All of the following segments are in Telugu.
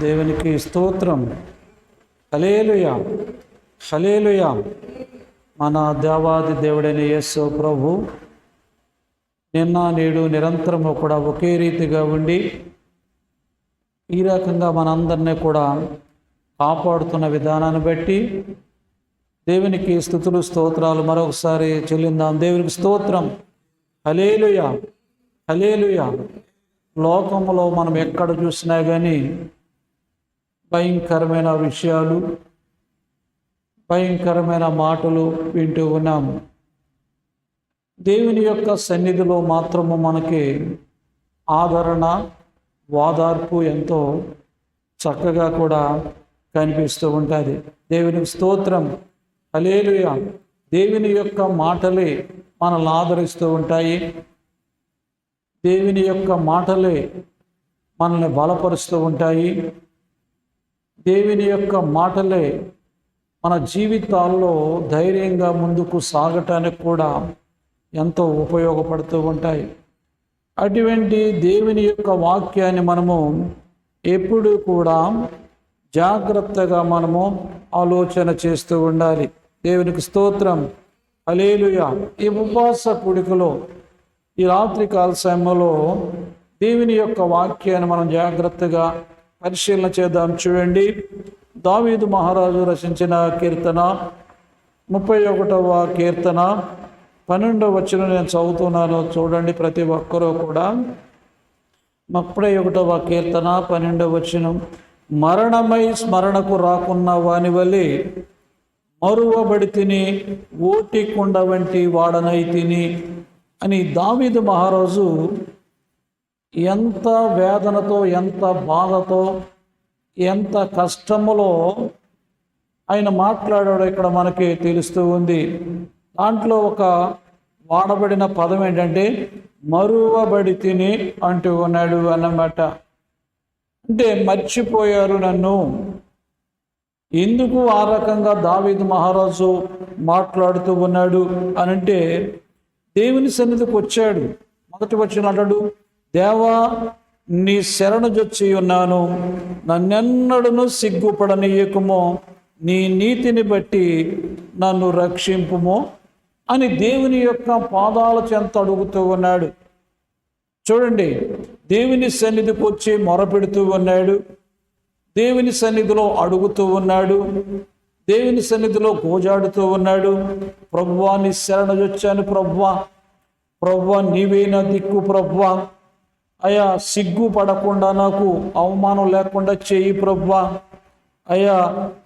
దేవునికి స్తోత్రం. హల్లెలూయా, హల్లెలూయా. మన దేవాది దేవుడైన యేసు ప్రభు నిన్న నేడు నిరంతరము కూడా ఒకే రీతిగా ఉండి ఈ రకంగా మనందరినీ కూడా కాపాడుతున్న విధానాన్ని బట్టి దేవునికి స్తుతులు స్తోత్రాలు మరొకసారి చెల్లిందాం. దేవునికి స్తోత్రం. హల్లెలూయా, హల్లెలూయా. లోకంలో మనం ఎక్కడ చూసినా కానీ భయంకరమైన విషయాలు, భయంకరమైన మాటలు వింటూ ఉన్నాము. దేవుని యొక్క సన్నిధిలో మాత్రము మనకి ఆదరణ, ఓదార్పు ఎంతో చక్కగా కూడా కనిపిస్తూ ఉంటుంది. దేవునికి స్తోత్రం. హల్లెలూయా. దేవుని యొక్క మాటలే మనల్ని ఆదరిస్తూ ఉంటాయి. దేవుని యొక్క మాటలే మనల్ని బలపరుస్తూ ఉంటాయి. దేవుని యొక్క మాటలే మన జీవితాల్లో ధైర్యంగా ముందుకు సాగటానికి కూడా ఎంతో ఉపయోగపడుతూ ఉంటాయి. అటువంటి దేవుని యొక్క వాక్యాన్ని మనము ఎప్పుడు కూడా జాగ్రత్తగా మనము ఆలోచన చేస్తూ ఉండాలి. దేవునికి స్తోత్రం. హల్లెలూయా. ఈ ఉపవాస కూడికలో ఈ రాత్రికాల సమయంలో దేవుని యొక్క వాక్యాన్ని మనం జాగ్రత్తగా పరిశీలన చేద్దాం. చూడండి, దావీదు మహారాజు రచించిన కీర్తన 31వ కీర్తన 12వ వచనం నేను చదువుతున్నాను. చూడండి, ప్రతి ఒక్కరూ కూడా. 31వ కీర్తన 12వ వచనం. మరణమై స్మరణకు రాకున్న వాని వలె మరువబడి తిని ఓటి కుండ వంటి వాడనై తిని అని దావీదు మహారాజు ఎంత వేదనతో, ఎంత బాధతో, ఎంత కష్టములో ఆయన మాట్లాడాడో ఇక్కడ మనకి తెలుస్తూ ఉంది. దాంట్లో ఒక వాడబడిన పదం ఏంటంటే మరువబడి తిని అంటూ ఉన్నాడు అన్నమాట. అంటే మర్చిపోయారు నన్ను. ఎందుకు ఆ రకంగా దావీదు మహారాజు మాట్లాడుతూ ఉన్నాడు అనంటే, దేవుని సన్నిధికి వచ్చాడు. మొదటి వచ్చిన అంటాడు, దేవా నీ శరణుజొచ్చి ఉన్నాను, నన్నెన్నడను సిగ్గుపడనీయకుమో, నీ నీతిని బట్టి నన్ను రక్షింపుమో అని దేవుని యొక్క పాదాల చెంత అడుగుతూ ఉన్నాడు. చూడండి, దేవుని సన్నిధికి వచ్చి మొరపెడుతూ ఉన్నాడు, దేవుని సన్నిధిలో అడుగుతూ ఉన్నాడు, దేవుని సన్నిధిలో గోజాడుతూ ఉన్నాడు. ప్రభువా నీ శరణుజొచ్చాను ప్రభువా, ప్రభువా నీవే నా దిక్కు ప్రభువా, అయ్యా సిగ్గుపడకుండా నాకు అవమానం లేకుండా చేయి ప్రభువా, అయ్యా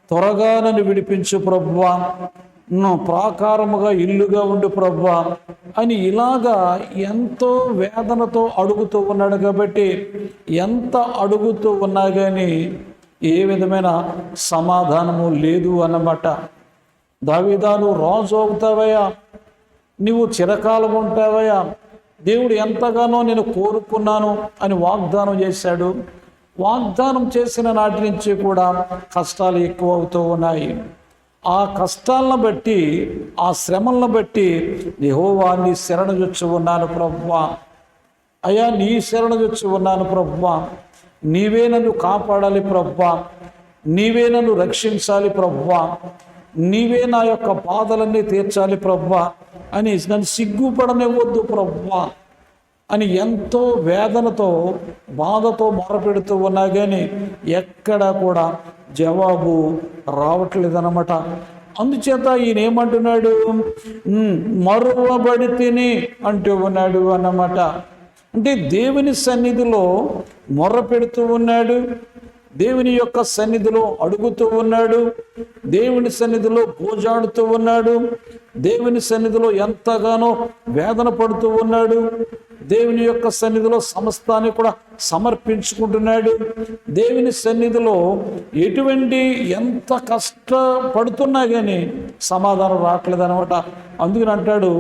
త్వరగా నన్ను విడిపించు ప్రభువా, ప్రాకారముగా ఇల్లుగా ఉండు ప్రభువా అని ఇలాగా ఎంతో వేదనతో అడుగుతూ ఉన్నాడు. కాబట్టి ఎంత అడుగుతూ ఉన్నా కానీ ఏ విధమైన సమాధానము లేదు అన్నమాట. దావీదా నువ్వు రాజు అవుతావయ్యా, నువ్వు చిరకాలం ఉంటావయ్యా, దేవుడు ఎంతగానో నేను కోరుకున్నాను అని వాగ్దానం చేశాడు. వాగ్దానం చేసిన నాటి నుంచి కూడా కష్టాలు ఎక్కువ అవుతూ ఉన్నాయి. ఆ కష్టాలను బట్టి, ఆ శ్రమలను బట్టి యెహోవా నీ శరణుజొచ్చి ఉన్నాను ప్రభువా, అయ్యా నీ శరణుజొచ్చి ఉన్నాను ప్రభువా, నీవే నన్ను కాపాడాలి ప్రభువా, నీవే నన్ను రక్షించాలి ప్రభువా, నీవే నా యొక్క బాధలన్నీ తీర్చాలి ప్రభువా అని నన్ను సిగ్గుపడనివ్వద్దు ప్రభువా అని ఎంతో వేదనతో, బాధతో మొరపెడుతూ ఉన్నా కానీ ఎక్కడా కూడా జవాబు రావట్లేదన్నమాట. అందుచేత ఈయన ఏమంటున్నాడు, మరువబడి తిని అంటూ ఉన్నాడు అన్నమాట. అంటే దేవుని సన్నిధిలో మొర్ర పెడుతూ ఉన్నాడు, దేవుని యొక్క సన్నిధిలో అడుగుతూ ఉన్నాడు, దేవుని సన్నిధిలో గోజాడుతూ ఉన్నాడు, దేవుని సన్నిధిలో ఎంతగానో వేదన పడుతూ ఉన్నాడు, దేవుని యొక్క సన్నిధిలో సమస్తాన్ని కూడా సమర్పించుకుంటున్నాడు. దేవుని సన్నిధిలో ఎటువంటి ఎంత కష్టపడుతున్నా కానీ సమాధానం రావట్లేదు అనమాట. అందుకని అంటాడు,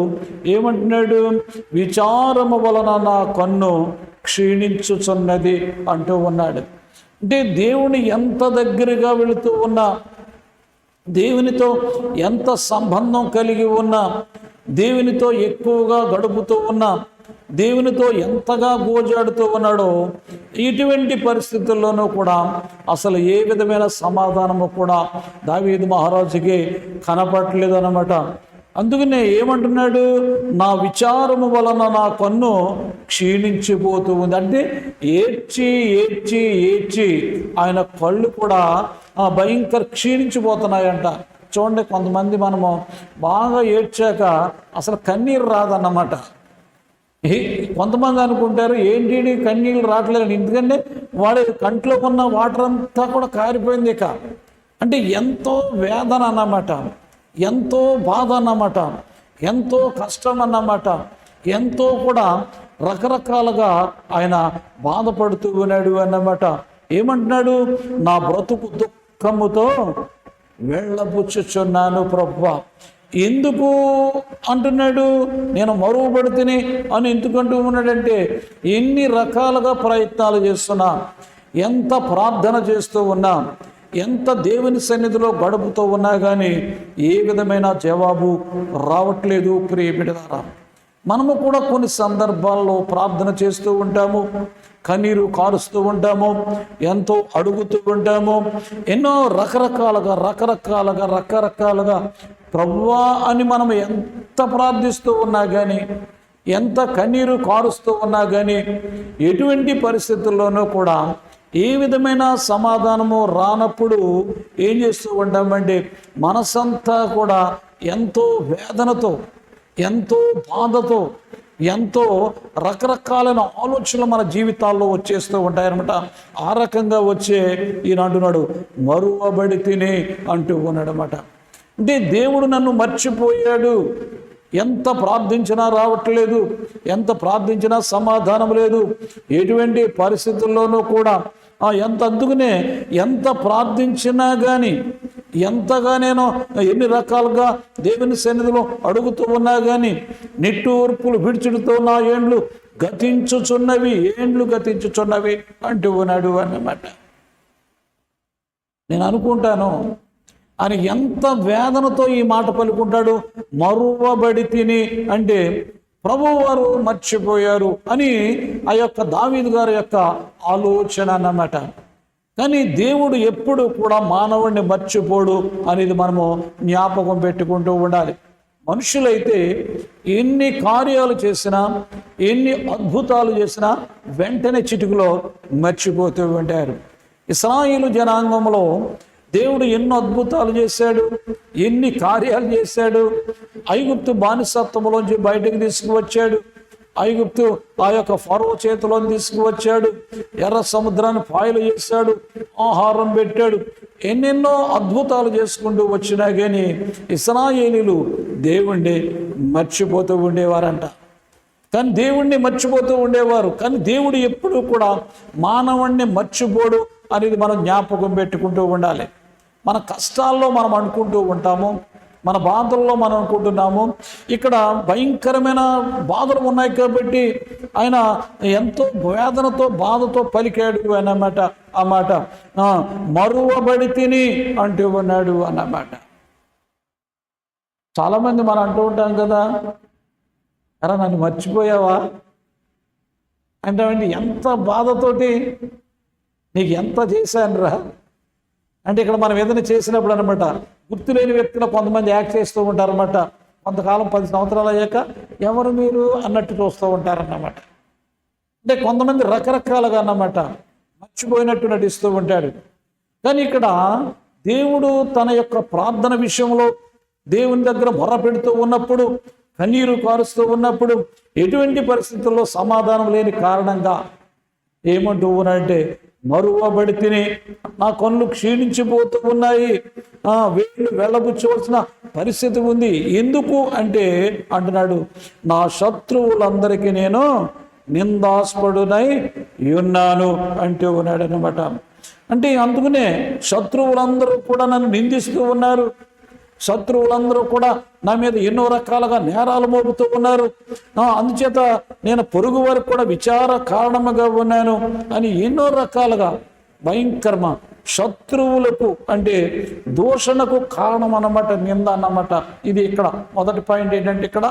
ఏమంటున్నాడు, విచారము వలన నా కన్ను క్షీణించుచున్నది అంటూ ఉన్నాడు. అంటే దేవుని ఎంత దగ్గరగా వెళుతూ ఉన్నా, దేవునితో ఎంత సంబంధం కలిగి ఉన్నా, దేవునితో ఎక్కువగా గడుపుతూ ఉన్నా, దేవునితో ఎంతగా గోజాడుతూ ఉన్నాడో ఇటువంటి పరిస్థితుల్లోనూ కూడా అసలు ఏ విధమైన సమాధానము కూడా దావీదు మహారాజుకి కనపడలేదు అన్నమాట. అందుకనే ఏమంటున్నాడు, నా విచారము వలన నా కన్ను క్షీణించిపోతూ ఉంది. అంటే ఏడ్చి ఏడ్చి ఏడ్చి ఆయన కళ్ళు కూడా భయంకర క్షీణించిపోతున్నాయంట. చూడండి, కొంతమంది మనము బాగా ఏడ్చాక అసలు కన్నీరు రాదన్నమాట. కొంతమంది అనుకుంటారు ఏంటి కన్నీళ్ళు రావట్లేదు, ఎందుకంటే వాడి కంట్లో ఉన్న వాటర్ అంతా కూడా కారిపోయింది. ఇక అంటే ఎంతో వేదన అన్నమాట, ఎంతో బాధ అన్నమాట, ఎంతో కష్టం అన్నమాట, ఎంతో కూడా రకరకాలుగా ఆయన బాధపడుతూ ఉన్నాడు అన్నమాట. ఏమంటున్నాడు, నా బ్రతుకు దుఃఖముతో వెళ్ళబుచ్చుచున్నాను ప్రభువా. ఎందుకు అంటున్నాడు, నేను మరువబడితిని అని ఎందుకంటూ ఉన్నాడంటే, ఎన్ని రకాలుగా ప్రయత్నాలు చేస్తున్నా, ఎంత ప్రార్థన చేస్తూ ఉన్నా, ఎంత దేవుని సన్నిధిలో గడుపుతూ ఉన్నా కానీ ఏ విధమైన జవాబు రావట్లేదు. ప్రియబిడ్డలారా, మనము కూడా కొన్ని సందర్భాల్లో ప్రార్థన చేస్తూ ఉంటాము, కన్నీరు కారుస్తూ ఉంటాము, ఎంతో అడుగుతూ ఉంటాము, ఎన్నో రకరకాలుగా ప్రభువా అని మనం ఎంత ప్రార్థిస్తూ ఉన్నా కానీ, ఎంత కన్నీరు కారుస్తూ ఉన్నా కానీ ఎటువంటి పరిస్థితుల్లోనూ కూడా ఏ విధమైన సమాధానము రానప్పుడు ఏం చేస్తూ ఉంటామంటే, మనసంతా కూడా ఎంతో వేదనతో, ఎంతో బాధతో, ఎంతో రకరకాలైన ఆలోచనలు మన జీవితాల్లో వచ్చేస్తూ ఉంటాయన్నమాట. ఆ రకంగా వచ్చే ఈయన అంటున్నాడు, మరువబడి తిని అంటూ ఉన్నాడనమాట. అంటే దేవుడు నన్ను మర్చిపోయాడు, ఎంత ప్రార్థించినా రావట్లేదు, ఎంత ప్రార్థించినా సమాధానం లేదు, ఎటువంటి పరిస్థితుల్లోనూ కూడా అందుకనే ఎంత ప్రార్థించినా కానీ, ఎంతగా నేను ఎన్ని రకాలుగా దేవుని సన్నిధిలో అడుగుతూ ఉన్నా కానీ నిట్టూర్పులు విడిచిడుతూ నా ఏండ్లు గతించుచున్నవి అంటూ ఉన్నాడు అన్నమాట. నేను అనుకుంటాను ఆయన ఎంత వేదనతో ఈ మాట పలుకుంటాడు, మరువబడి తిని అంటే ప్రభువు వారు మర్చిపోయారు అని ఆ యొక్క దావీదు గారి యొక్క ఆలోచన అన్నమాట. కానీ దేవుడు ఎప్పుడు కూడా మానవుడిని మర్చిపోడు అనేది మనము జ్ఞాపకం పెట్టుకుంటూ ఉండాలి. మనుషులైతే ఎన్ని కార్యాలు చేసినా, ఎన్ని అద్భుతాలు చేసినా వెంటనే చిటికలో మర్చిపోతూ ఉంటారు. ఇశ్రాయేలు జనాంగంలో దేవుడు ఎన్నో అద్భుతాలు చేశాడు, ఎన్ని కార్యాలు చేశాడు. ఐగుప్తు బానిసత్వంలోంచి బయటకు తీసుకువచ్చాడు, ఐగుప్తు ఆ యొక్క ఫరో చేతిలో తీసుకువచ్చాడు, ఎర్ర సముద్రాన్ని పాయలు చేశాడు, ఆహారం పెట్టాడు, ఎన్నెన్నో అద్భుతాలు చేసుకుంటూ వచ్చినా కానీ ఇశ్రాయేలీయులు దేవుణ్ణి మర్చిపోతూ ఉండేవారంట. కానీ దేవుణ్ణి మర్చిపోతూ ఉండేవారు. కానీ దేవుడు ఎప్పుడూ కూడా మానవుణ్ణి మర్చిపోడు అనేది మనం జ్ఞాపకం పెట్టుకుంటూ ఉండాలి. మన కష్టాల్లో మనం అనుకుంటూ ఉంటాము, మన బాధల్లో మనం అనుకుంటున్నాము, ఇక్కడ భయంకరమైన బాధలు ఉన్నాయి కాబట్టి ఆయన ఎంతో వేదనతో బాధతో పలికాడు అన్నమాట. ఆ మాట మరువబడి తిని అంటూ ఉన్నాడు అన్నమాట. చాలామంది మనం అంటూ ఉంటాం కదా, అరే నన్ను మర్చిపోయావా అంటే, ఎంత బాధతోటి నీకు ఎంత చేశాను రా అంటే, ఇక్కడ మనం ఏదైనా చేసినప్పుడు అనమాట గుర్తులేని వ్యక్తులు కొంతమంది యాక్ట్ చేస్తూ ఉంటారన్నమాట. కొంతకాలం 10 సంవత్సరాలు అయ్యాక ఎవరు మీరు అన్నట్టు చూస్తూ ఉంటారన్నమాట. అంటే కొంతమంది రకరకాలుగా అన్నమాట మర్చిపోయినట్టు నటిస్తూ ఉంటాడు. కానీ ఇక్కడ దేవుడు తన యొక్క ప్రార్థన విషయంలో దేవుని దగ్గర మొర్ర పెడుతూ ఉన్నప్పుడు, కన్నీరు కారుస్తూ ఉన్నప్పుడు, ఎటువంటి పరిస్థితుల్లో సమాధానం లేని కారణంగా ఏమంటూ ఉన్నాడంటే, మరువబడి తిని నా కళ్ళు క్షీణించిపోతూ ఉన్నాయి, వేళ్ళు వెళ్ళబుచ్చవలసిన పరిస్థితి ఉంది. ఎందుకు అంటే అంటున్నాడు, నా శత్రువులందరికీ నేను నిందాస్పడునై ఉన్నాను అంటూ ఉన్నాడు అనమాట. అంటే అందుకనే శత్రువులందరూ కూడా నన్ను నిందిస్తూ ఉన్నారు, శత్రువులందరూ కూడా నా మీద ఎన్నో రకాలుగా నేరాలు మోపుతూ ఉన్నారు, అందుచేత నేను పొరుగు వరకు కూడా విచార కారణముగా ఉన్నాను అని ఎన్నో రకాలుగా భయంకరమ శత్రువులకు అంటే దూషణకు కారణం అన్నమాట, నింద అన్నమాట. ఇది ఇక్కడ మొదటి పాయింట్ ఏంటంటే, ఇక్కడ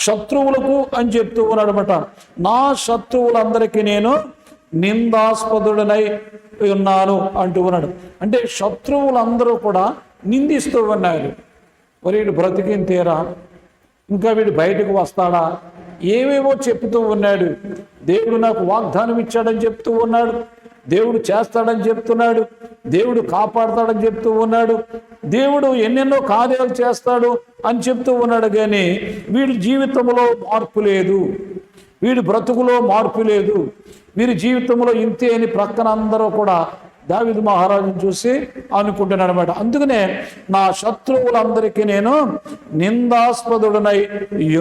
శత్రువులకు అని చెప్తూ ఉన్నాడు అనమాట. నా శత్రువులందరికీ నేను నిందాస్పదుడనై ఉన్నాను అంటూ ఉన్నాడు. అంటే శత్రువులందరూ కూడా నిందిస్తూ ఉన్నారు. వీడు బ్రతికింతేరా, ఇంకా వీడు బయటకు వస్తాడా, ఏవేవో చెప్తూ ఉన్నాడు. దేవుడు నాకు వాగ్దానం ఇచ్చాడని చెప్తూ ఉన్నాడు, దేవుడు చేస్తాడని చెప్తున్నాడు, దేవుడు కాపాడతాడని చెప్తూ ఉన్నాడు, దేవుడు ఎన్నెన్నో కార్యాలు చేస్తాడు అని చెప్తూ ఉన్నాడు. కానీ వీడి జీవితంలో మార్పు లేదు, వీడి బ్రతుకులో మార్పు లేదు, వీరి జీవితంలో ఇంతే అని ప్రక్కన అందరూ కూడా దావీదు మహారాజును చూసి అనుకుంటున్నాడు అనమాట. అందుకనే నా శత్రువులందరికీ నేను నిందాస్పదుడనై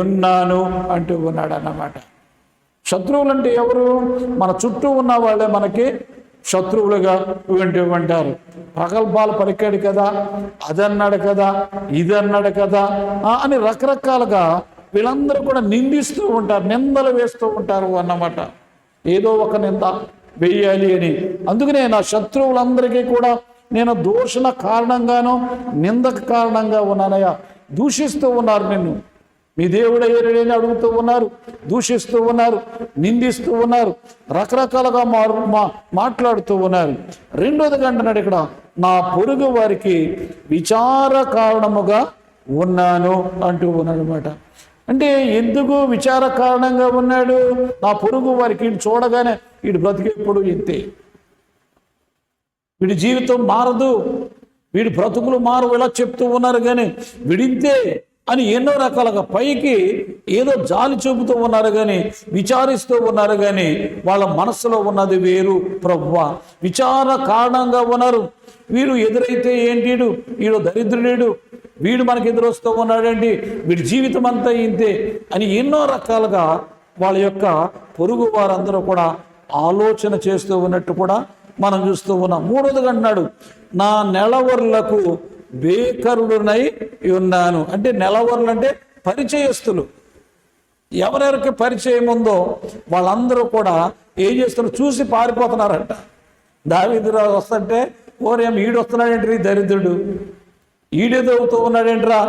ఉన్నాను అంటూ ఉన్నాడు అన్నమాట. శత్రువులు అంటే ఎవరు? మన చుట్టూ ఉన్న వాళ్ళే మనకి శత్రువులుగా వింటూ ఉంటారు. ప్రగల్భాలు పలికాడు కదా, అదన్నాడు కదా, ఇది అన్నాడు కదా అని రకరకాలుగా వీళ్ళందరూ కూడా నిందిస్తూ ఉంటారు, నిందలు వేస్తూ ఉంటారు అన్నమాట. ఏదో ఒక నింద వెయ్యాలి అని. అందుకనే నా శత్రువులందరికీ కూడా నేను దూషణ కారణంగానో నిందకు కారణంగా ఉన్నానయ్యా. దూషిస్తూ ఉన్నారు నిన్ను, మీ దేవుడు ఏరడని అడుగుతూ ఉన్నారు, దూషిస్తూ ఉన్నారు, నిందిస్తూ ఉన్నారు, రకరకాలుగా మాట్లాడుతూ ఉన్నారు. రెండోదిగా అంటున్నాడు ఇక్కడ, నా పొరుగు వారికి విచార కారణముగా ఉన్నాను అంటూ ఉన్నాడు అనమాట. అంటే ఎందుకు విచార కారణంగా ఉన్నాడు? నా పొరుగు వారికి వీడు చూడగానే వీడు బ్రతికెప్పుడు ఇంతే, వీడి జీవితం మారదు, వీడి బ్రతుకులు మారు ఇలా చెప్తూ ఉన్నారు. కానీ వీడింతే అని ఎన్నో రకాలుగా పైకి ఏదో జాలి చూపుతూ ఉన్నారు, కానీ విచారిస్తూ ఉన్నారు. కానీ వాళ్ళ మనసులో ఉన్నది వేరు ప్రభువా. విచార కారణంగా ఉన్నారు. వీడు ఎదురైతే ఏంటి, వీడు దరిద్రుడు, వీడు మనకు ఎదురొస్తూ ఉన్నాడండి, వీడి జీవితం అంతా ఇంతే అని ఎన్నో రకాలుగా వాళ్ళ యొక్క పొరుగు వారందరూ కూడా ఆలోచన చేస్తూ ఉన్నట్టు కూడా మనం చూస్తూ ఉన్నాం. మూడోదిగా అన్నాడు, నా నెలవర్లకు బేకరుడునై ఉన్నాను. అంటే నెలవర్లు అంటే పరిచయస్తులు, ఎవరెవరికి పరిచయం ఉందో వాళ్ళందరూ కూడా ఏం చేస్తున్నారు, చూసి పారిపోతున్నారంట. దావీదు రాజు వస్తుంటే ఓరేం ఈడు వస్తున్నాడేంటి దరిద్రుడు, ఈడేదవుతూ ఉన్నాడేంట్రా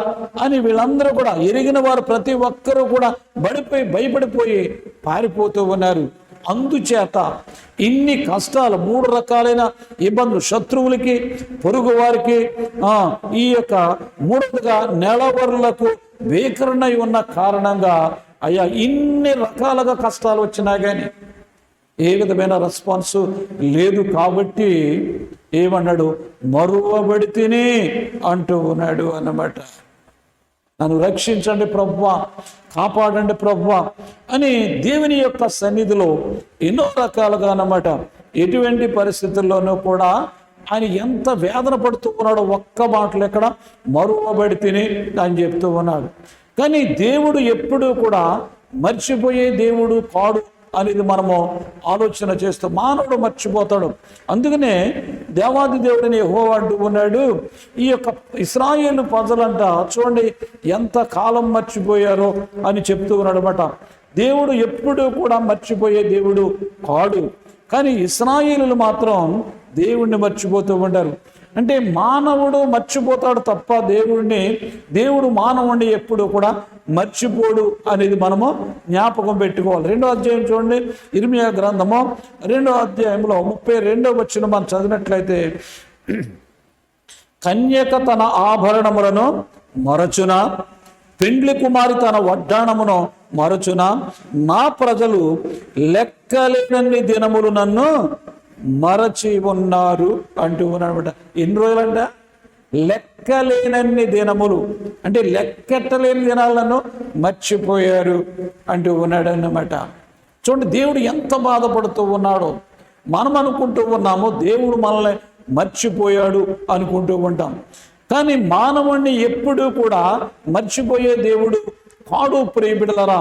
అని వీళ్ళందరూ కూడా ఎరిగిన వారు ప్రతి ఒక్కరూ కూడా భయపడిపోయి పారిపోతూ ఉన్నారు. అందుచేత ఇన్ని కష్టాలు, మూడు రకాలైన ఇబ్బందులు శత్రువులకి, పొరుగు వారికి, ఈ యొక్క మూడవదిగా నెలవరులకు బేకరునై ఉన్న కారణంగా అయ్యా ఇన్ని రకాలుగా కష్టాలు వచ్చినా కానీ ఏ విధమైన రెస్పాన్స్ లేదు. కాబట్టి ఏమన్నాడు, మరువబడితిని అంటూ ఉన్నాడు అన్నమాట. నన్ను రక్షించండి ప్రభువా, కాపాడండి ప్రభువా అని దేవుని యొక్క సన్నిధిలో ఎన్నో రకాలుగా అన్నమాట. ఎటువంటి పరిస్థితుల్లోనూ కూడా ఆయన ఎంత వేదన పడుతూ ఉన్నాడో ఒక్క మాటలు ఎక్కడ మరువబడితిని అని చెప్తూ ఉన్నాడు. కానీ దేవుడు ఎప్పుడూ కూడా మర్చిపోయే దేవుడు కాడు అనేది మనము ఆలోచన చేస్తూ, మానవుడు మర్చిపోతాడు. అందుకనే దేవాది దేవుడిని యెహోవా అంటూ ఉన్నాడు. ఈ యొక్క ఇశ్రాయేలు ప్రజలంట చూడండి ఎంత కాలం మర్చిపోయారో అని చెప్తూ ఉన్నాడు అనమాట. దేవుడు ఎప్పుడూ కూడా మర్చిపోయే దేవుడు కాడు, కానీ ఇశ్రాయేలులు మాత్రం దేవుణ్ణి మర్చిపోతూ ఉంటారు. అంటే మానవుడు మర్చిపోతాడు తప్ప దేవుడు మానవుడిని ఎప్పుడు కూడా మర్చిపోడు అనేది మనము జ్ఞాపకం పెట్టుకోవాలి. 2వ అధ్యాయం చూడండి, ఇర్మియా గ్రంథము 2వ అధ్యాయంలో 32వ వచనం మనం చదివినట్లయితే, కన్యక తన ఆభరణములను మరచున, పెండ్లి కుమారి తన వడ్డాణమును మరచున, నా ప్రజలు లెక్కలేనన్ని దినములు నన్ను మరచి ఉన్నారు అంటూ ఉన్నాడనమాట. ఎన్ని రోజులంట? లెక్కలేనన్ని దినములు, అంటే లెక్కెట్టలేని దినాలను మర్చిపోయారు అంటూ ఉన్నాడు అన్నమాట. చూడండి దేవుడు ఎంత బాధపడుతూ ఉన్నాడో. మనం అనుకుంటూ ఉన్నాము దేవుడు మనల్ని మర్చిపోయాడు అనుకుంటూ ఉంటాం, కానీ మానవుణ్ణి ఎప్పుడూ కూడా మర్చిపోయే దేవుడు కాడు ప్రియబిడలరా.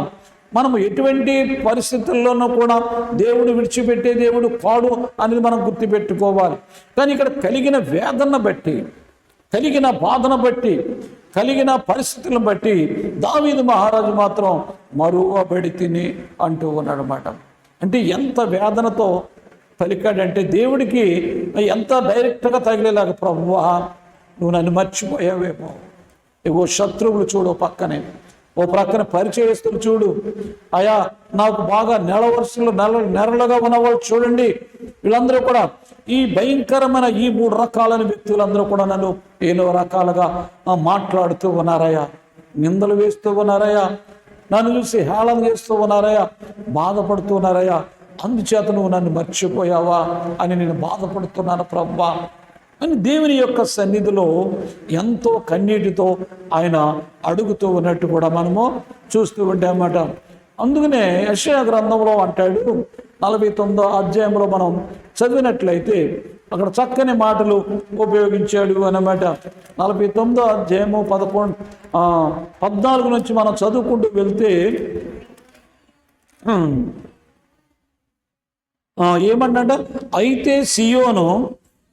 మనము ఎటువంటి పరిస్థితుల్లోనూ కూడా దేవుడు విడిచిపెట్టే దేవుడు కాడు అనేది మనం గుర్తుపెట్టుకోవాలి. కానీ ఇక్కడ కలిగిన వేదన బట్టి, కలిగిన బాధను బట్టి, కలిగిన పరిస్థితులను బట్టి దావీదు మహారాజు మాత్రం మరువబడితిని అంటూ ఉన్నాడు అన్నమాట. అంటే ఎంత వేదనతో పలికాడంటే దేవుడికి ఎంత డైరెక్ట్గా తగిలేలాగా, ప్రభువా నువ్వు నన్ను మర్చిపోయావేమో, ఏవో శత్రువులు చూడు పక్కనే, ఓ ప్రక్కన పరిచయస్తులు చూడు, అయా నాకు బాగా నెరలుగా ఉన్నవాళ్ళు చూడండి, వీళ్ళందరూ కూడా ఈ భయంకరమైన ఈ 3 రకాలైన వ్యక్తులందరూ కూడా నన్ను ఎన్నో రకాలుగా మాట్లాడుతూ ఉన్నారయ్యా, నిందలు వేస్తూ ఉన్నారయ్యా, నన్ను చూసి హేళన చేస్తూ ఉన్నారయ్యా, బాధపడుతూ ఉన్నారయ్యా, అందుచేత నువ్వు నన్ను మర్చిపోయావా అని నేను బాధపడుతున్నాను ప్రభువా అని దేవుని యొక్క సన్నిధిలో ఎంతో కన్నీటితో ఆయన అడుగుతూ ఉన్నట్టు కూడా మనము చూస్తూ ఉంటామన్నమాట. అందుకనే యెషయా గ్రంథంలో అంటాడు, 49వ అధ్యాయంలో మనం చదివినట్లయితే అక్కడ చక్కని మాటలు ఉపయోగించాడు అన్నమాట. 49వ అధ్యాయము 14 నుంచి మనం చదువుకుంటూ వెళ్తే ఏమన్నాడ, అయితే సియోను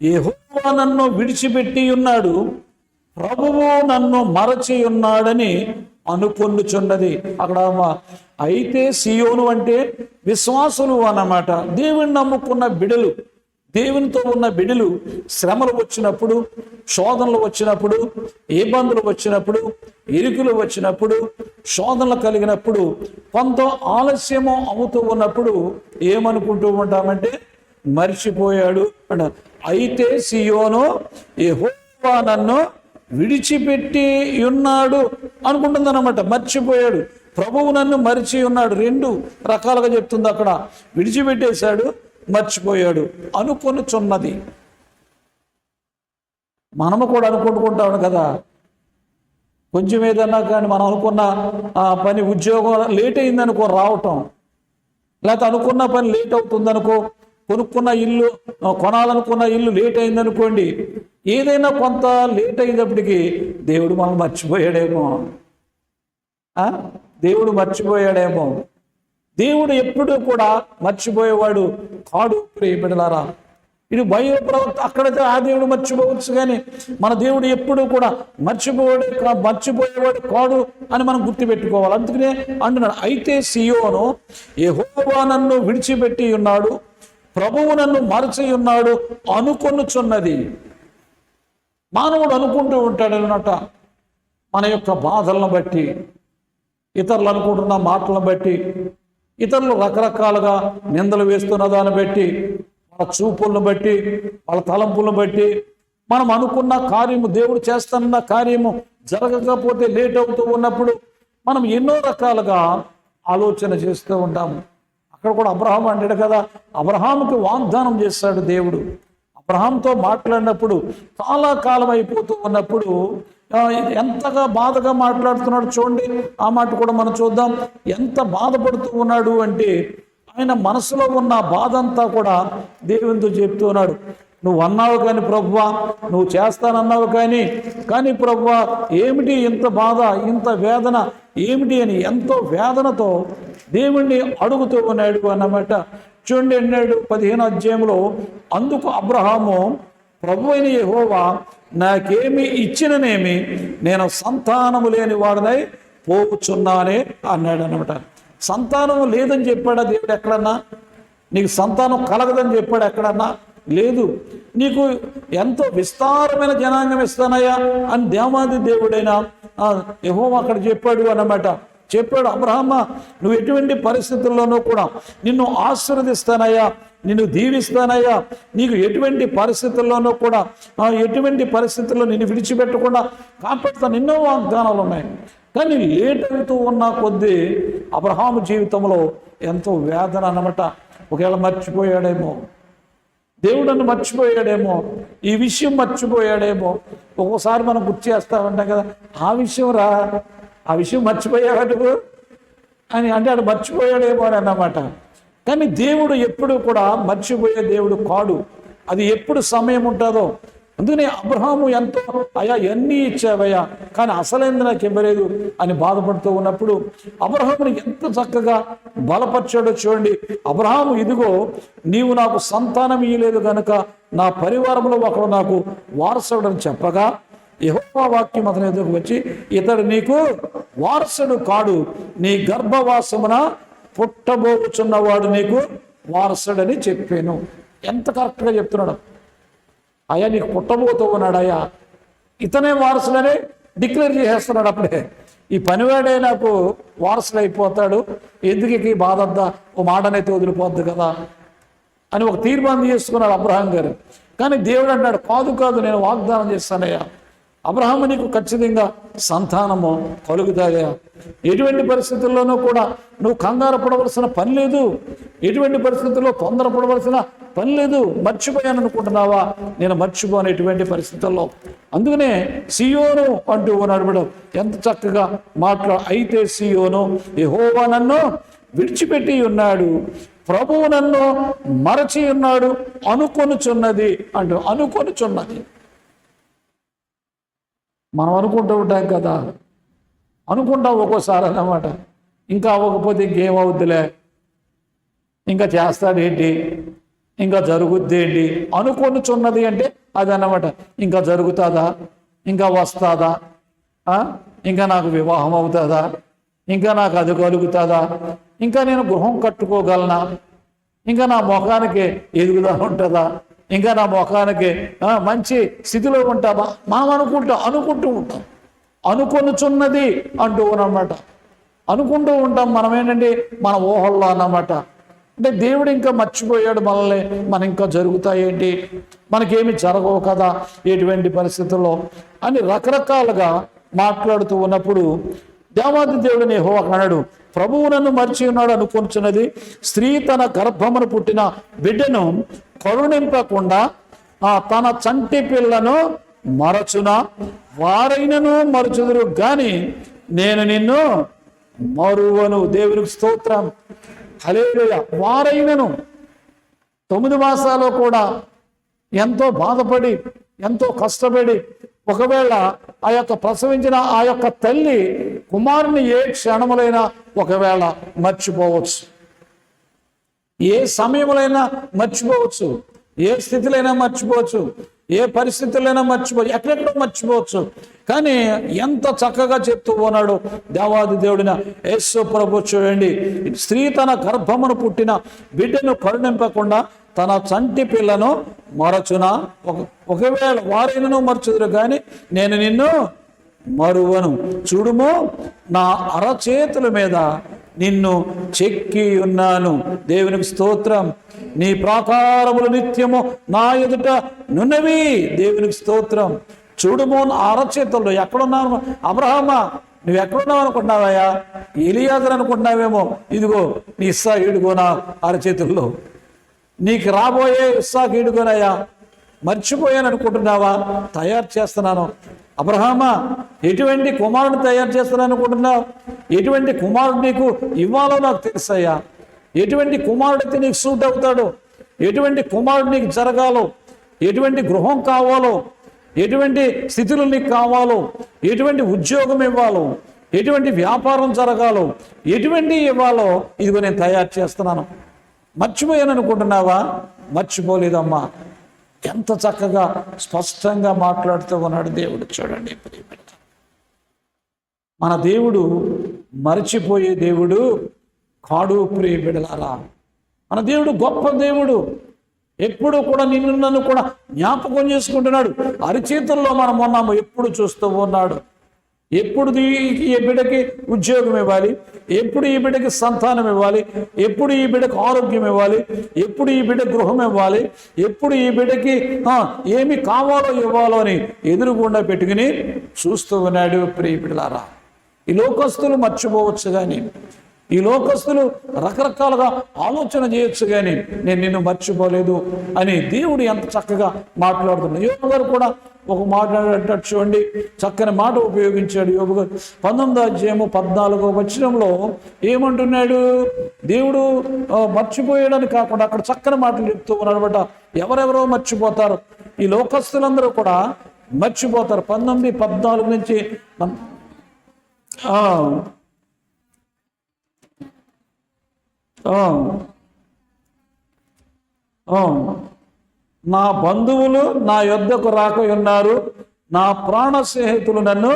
యెహోవా నన్ను విడిచిపెట్టి ఉన్నాడు, ప్రభువు నన్ను మరచి ఉన్నాడని అనుకొనుచున్నది. అక్కడ అయితే సియోను అంటే విశ్వాసులు అన్నమాట, దేవుని నమ్ముకున్న బిడలు, దేవునితో ఉన్న బిడలు శ్రమలు వచ్చినప్పుడు, శోధనలు వచ్చినప్పుడు, ఇబ్బందులు వచ్చినప్పుడు, ఇరుకులు వచ్చినప్పుడు, శోధనలు కలిగినప్పుడు, కొంత ఆలస్యము అవుతూ ఉన్నప్పుడు ఏమనుకుంటూ ఉంటామంటే మర్చిపోయాడు అన్నారు. అయితే సియోను యెహోవా నన్ను విడిచిపెట్టి ఉన్నాడు అనుకుంటుంది అన్నమాట, మర్చిపోయాడు. ప్రభువు నన్ను మరిచి ఉన్నాడు, 2 రకాలుగా చెప్తుంది అక్కడ, విడిచిపెట్టేశాడు, మర్చిపోయాడు, అనుకొనుచున్నది. మనము కూడా అనుకుంటుకుంటాము కదా, కొంచెం ఏదన్నా కానీ మనం అనుకున్న పని, ఉద్యోగం లేట్ అయిందనుకో రావటం, లేకపోతే అనుకున్న పని లేట్ అవుతుందనుకో, కొనుక్కున్న ఇల్లు, కొనాలనుకున్న ఇల్లు లేట్ అయిందనుకోండి, ఏదైనా కొంత లేట్ అయినప్పటికీ దేవుడు మనం మర్చిపోయాడేమో, దేవుడు మర్చిపోయాడేమో. దేవుడు ఎప్పుడూ కూడా మర్చిపోయేవాడు కాడు ప్రియబిడ్డలారా. ఇది బైబిల్ ప్రవక్త అక్కడైతే ఆ దేవుడు మర్చిపోవచ్చు, కానీ మన దేవుడు ఎప్పుడూ కూడా మర్చిపోయేవాడు కాడు అని మనం గుర్తుపెట్టుకోవాలి. అందుకనే అంటున్నాడు, అయితే సియోను యెహోవా నన్ను విడిచిపెట్టి ఉన్నాడు, ప్రభువు నన్ను మరచి ఉన్నాడు అనుకొనుచున్నది. మానవుడు అనుకుంటూ ఉంటాడనమాట, మన యొక్క బాధలను బట్టి, ఇతరులు అనుకుంటున్న మాటలను బట్టి, ఇతరులు రకరకాలుగా నిందలు వేస్తున్న దాన్ని బట్టి, వాళ్ళ చూపులను బట్టి, వాళ్ళ తలంపులను బట్టి, మనం అనుకున్న కార్యము, దేవుడు చేస్తున్న కార్యము జరగకపోతే లేట్ అవుతూ ఉన్నప్పుడు మనం ఎన్నో రకాలుగా ఆలోచన చేస్తూ ఉంటాము. అక్కడ కూడా అబ్రహాం అంటాడు కదా, అబ్రహాముకి వాగ్దానం చేస్తాడు దేవుడు. అబ్రహాంతో మాట్లాడినప్పుడు చాలా కాలం అయిపోతూ ఉన్నప్పుడు ఎంతగా బాధగా మాట్లాడుతున్నాడు చూడండి. ఆ మాట కూడా మనం చూద్దాం. ఎంత బాధపడుతూ ఉన్నాడు అంటే ఆయన మనసులో ఉన్న బాధ అంతా కూడా దేవునితో చెప్తున్నాడు. నువ్వు అన్నావు కానీ ప్రభువా, నువ్వు చేస్తానన్నావు కానీ ప్రభువా ఏమిటి ఇంత బాధ, ఇంత వేదన ఏమిటి అని ఎంతో వేదనతో దేవుణ్ణి అడుగుతూ ఉన్నాడు అన్నమాట. చూడండి అన్నాడు 15వ అధ్యాయంలో, అందుకు అబ్రహాము ప్రభు అయిన యెహోవా నాకేమి ఇచ్చిననేమి, నేను సంతానము లేని వాడినై పోచున్నానే అన్నాడు అన్నమాట. సంతానము లేదని చెప్పాడా దేవుడు ఎక్కడన్నా? నీకు సంతానం కలగదని చెప్పాడు ఎక్కడన్నా? లేదు. నీకు ఎంతో విస్తారమైన జనాంగం ఇస్తానయ్యా అని దేవాది దేవుడైనా యెహోవా అక్కడ చెప్పాడు అన్నమాట. చెప్పాడు, అబ్రహామ నువ్వు ఎటువంటి పరిస్థితుల్లోనూ కూడా నిన్ను ఆశీర్వదిస్తానయ్యా, నిన్ను దీవిస్తానయ్యా, నీకు ఎటువంటి పరిస్థితుల్లోనూ కూడా ఎటువంటి పరిస్థితుల్లో నిన్ను విడిచిపెట్టకుండా కాపాడుతాను. ఎన్నో వాగ్దానాలు ఉన్నాయి. కానీ లేట్ అవుతూ ఉన్న కొద్దీ అబ్రహాము జీవితంలో ఎంతో వేదన అన్నమాట. ఒకవేళ మర్చిపోయాడేమో, దేవుడನ್ನು మర్చిపోయాడేమో, ఈ విషయం మర్చిపోయాడేమో. ఒక్కోసారి మనం గుర్తు చేస్తామంటాం కదా, ఆ విషయం రా, ఆ విషయం మర్చిపోయాడు అని అంటే ఆడు మర్చిపోయాడేమో అని అన్నమాట. కానీ దేవుడు ఎప్పుడు కూడా మర్చిపోయే దేవుడు కాడు. అది ఎప్పుడు సమయం ఉంటుందో. అందుకనే అబ్రహాము ఎంతో అయ్యా ఎన్ని ఇచ్చావయ్యా, కానీ అసలైంది నాకు ఇవ్వలేదు అని బాధపడుతూ ఉన్నప్పుడు అబ్రహాముని ఎంత చక్కగా బలపరిచాడో చూడండి. అబ్రహాము, ఇదిగో నీవు నాకు సంతానం ఇయ్యలేదు కనుక నా పరివారంలో ఒకడు నాకు వారసుడని చెప్పగా యెహోవా వాక్యం అతని ఎదురుకు వచ్చి, ఇతడు నీకు వారసుడు కాడు, నీ గర్భవాసమున పుట్టబోచున్నవాడు నీకు వారసుడని చెప్పాను. ఎంత కరెక్ట్గా చెప్తున్నాడు. అయ్యా నీకు పుట్టబోతూ ఉన్నాడు, అయ్యా ఇతనే వారసుడని డిక్లేర్ చేసేస్తున్నాడు. అప్పుడే ఈ పనివాడే నాకు వారసుడు అయిపోతాడు, ఎందుకు ఈ బాధ అంతా, ఓ మాటనైతే వదిలిపోద్ది కదా అని ఒక తీర్మానం చేసుకున్నాడు అబ్రహాం గారు. కానీ దేవుడు అన్నాడు, కాదు కాదు, నేను వాగ్దానం చేస్తానయ్యా, అబ్రహాము నీకు ఖచ్చితంగా సంతానము కలుగుతాయా, ఎటువంటి పరిస్థితుల్లోనూ కూడా నువ్వు కంగారు పడవలసిన పని లేదు, ఎటువంటి పరిస్థితుల్లో తొందరపడవలసిన పని లేదు. మర్చిపోయాను అనుకుంటున్నావా? నేను మర్చిపోను ఎటువంటి పరిస్థితుల్లో. అందుకనే సియోను అంటూ ఉన్నాడు. ఎంత చక్కగా అయితే సియోను, యెహోవా నన్ను విడిచిపెట్టి ఉన్నాడు, ప్రభువు నన్ను మరచి ఉన్నాడు అనుకొనుచున్నది అంటూ, అనుకొనుచున్నది. మనం అనుకుంటూ ఉంటాం కదా, అనుకుంటాం ఒక్కోసారి అన్నమాట, ఇంకా అవ్వకపోతే ఇంకేమవుద్దిలే, ఇంకా చేస్తాడేంటి, ఇంకా జరుగుద్ది ఏంటి, అనుకొనుచున్నది అంటే అది అన్నమాట. ఇంకా జరుగుతుందా, ఇంకా వస్తుందా, ఇంకా నాకు వివాహం అవుతుందా, ఇంకా నాకు అది కలుగుతుందా, ఇంకా నేను గృహం కట్టుకోగలనా, ఇంకా నా ముఖానికి ఎదుగుదల ఉంటుందా, ఇంకా నా ముఖానికి మంచి స్థితిలో ఉంటామా, మనం అనుకుంటూ ఉంటాం. అనుకొనుచున్నది అంటూ అన్నమాట, అనుకుంటూ ఉంటాం. మనం ఏంటంటే మన ఊహల్లో అన్నమాట. అంటే దేవుడు ఇంకా మర్చిపోయాడు మనల్ని, మన ఇంకా జరుగుతాయేంటి, మనకేమి జరగవు కదా ఎటువంటి పరిస్థితుల్లో అని రకరకాలుగా మాట్లాడుతూ ఉన్నప్పుడు దేవాది దేవుడిని యెహోవా అన్నాడు, ప్రభువు నన్ను మర్చి ఉన్నాడు అనుకొనుచున్నది, స్త్రీ తన గర్భమును పుట్టిన బిడ్డను కరుణింపకుండా తన చంటి పిల్లను మరచున, వారైనను మరచుదురు గాని నేను నిన్ను మరువను. దేవునికి స్తోత్రం, హల్లెలూయా. వారైనను 9 మాసాలు కూడా ఎంతో బాధపడి, ఎంతో కష్టపడి, ఒకవేళ ఆ యొక్క ప్రసవించిన ఆ యొక్క తల్లి కుమారుని ఏ క్షణములైనా ఒకవేళ మర్చిపోవచ్చు, ఏ సమయములైనా మర్చిపోవచ్చు, ఏ స్థితిలైనా మర్చిపోవచ్చు, ఏ పరిస్థితులైనా మర్చిపోవచ్చు, ఎక్కడెక్కడో మర్చిపోవచ్చు. కానీ ఎంత చక్కగా చెప్తూ ఉన్నాడు దేవాది దేవుడిన యేసు ప్రభు. చూడండి, స్త్రీ తన గర్భమును పుట్టిన బిడ్డను కరుణింపకుండా తన చంటి పిల్లను మరచున, ఒకవేళ వారైనను మరచుదురు కానీ నేను నిన్ను మరువను. చూడుము, నా అరచేతుల మీద నిన్ను చెక్కి ఉన్నాను. దేవునికి స్తోత్రం. నీ ప్రాకారములు నిత్యము నా ఎదుట నున్నవి. దేవునికి స్తోత్రం. చూడుము, నా అరచేతుల్లో. ఎక్కడున్నాను అబ్రహామా, నువ్వు ఎక్కడున్నావు అనుకుంటున్నావయ్యా? ఎలియాజరు అనుకుంటున్నావేమో. ఇదిగో నీ ఇస్సాకు నా అరచేతుల్లో, నీకు రాబోయే ఇస్సాకు ఈడుకోనయ్యా. మర్చిపోయాను అనుకుంటున్నావా? తయారు చేస్తున్నాను. అబ్రహామా, ఎటువంటి కుమారుడు తయారు చేస్తున్నాను అనుకుంటున్నావు? ఎటువంటి కుమారుడు నీకు ఇవ్వాలో నాకు తెలుసయ్యా. ఎటువంటి కుమారుడితే నీకు సూట్ అవుతాడు, ఎటువంటి కుమారుడు నీకు జరగాలో, ఎటువంటి గృహం కావాలో, ఎటువంటి స్థితులు నీకు కావాలో, ఎటువంటి ఉద్యోగం ఇవ్వాలో, ఎటువంటి వ్యాపారం జరగాలో, ఎటువంటి ఇవ్వాలో ఇదిగో నేను తయారు చేస్తున్నాను. మర్చిపోయాను అనుకుంటున్నావా? మర్చిపోలేదమ్మా. ఎంత చక్కగా స్పష్టంగా మాట్లాడుతూ ఉన్నాడు దేవుడు. చూడండి, మన దేవుడు మర్చిపోయే దేవుడు కాడు. ప్రియ బిడ్డలారా, మన దేవుడు గొప్ప దేవుడు. ఎప్పుడు కూడా నిన్ను నన్ను కూడా జ్ఞాపకం చేసుకుంటున్నాడు. అరిచేతుల్లో మనం ఉన్నాము, ఎప్పుడు చూస్తూ ఉన్నాడు. ఎప్పుడు ఈ బిడ్డకి ఉద్యోగం ఇవ్వాలి, ఎప్పుడు ఈ బిడ్డకి సంతానం ఇవ్వాలి, ఎప్పుడు ఈ బిడ్డకి ఆరోగ్యం ఇవ్వాలి, ఎప్పుడు ఈ బిడ్డ గృహం ఇవ్వాలి, ఎప్పుడు ఈ బిడ్డకి ఏమి కావాలో ఇవ్వాలో అని ఎదురుగుండా పెట్టుకుని చూస్తూ ఉన్నాడు. ప్రియ బిడ్డలారా, ఈ లోకస్తులు మర్చిపోవచ్చు, కానీ ఈ లోకస్తులు రకరకాలుగా ఆలోచన చేయొచ్చు, కానీ నేను నిన్ను మర్చిపోలేదు అని దేవుడు ఎంత చక్కగా మాట్లాడుతున్నాడు. యోబు గారు కూడా ఒక మాట్లాడేటట్టు చూడండి, చక్కని మాట ఉపయోగించాడు యోబు గారు. 19వ అధ్యాయము 14వ వచనంలో ఏమంటున్నాడు? దేవుడు మర్చిపోయాడని కాకుండా అక్కడ చక్కని మాటలు చెప్తూ ఉన్నాడు అనమాట. ఎవరెవరో మర్చిపోతారు, ఈ లోకస్తులందరూ కూడా మర్చిపోతారు. 19:14 నుంచి నా బంధువులు నా యొద్దకు రాక ఉన్నారు, నా ప్రాణ స్నేహితులు నన్ను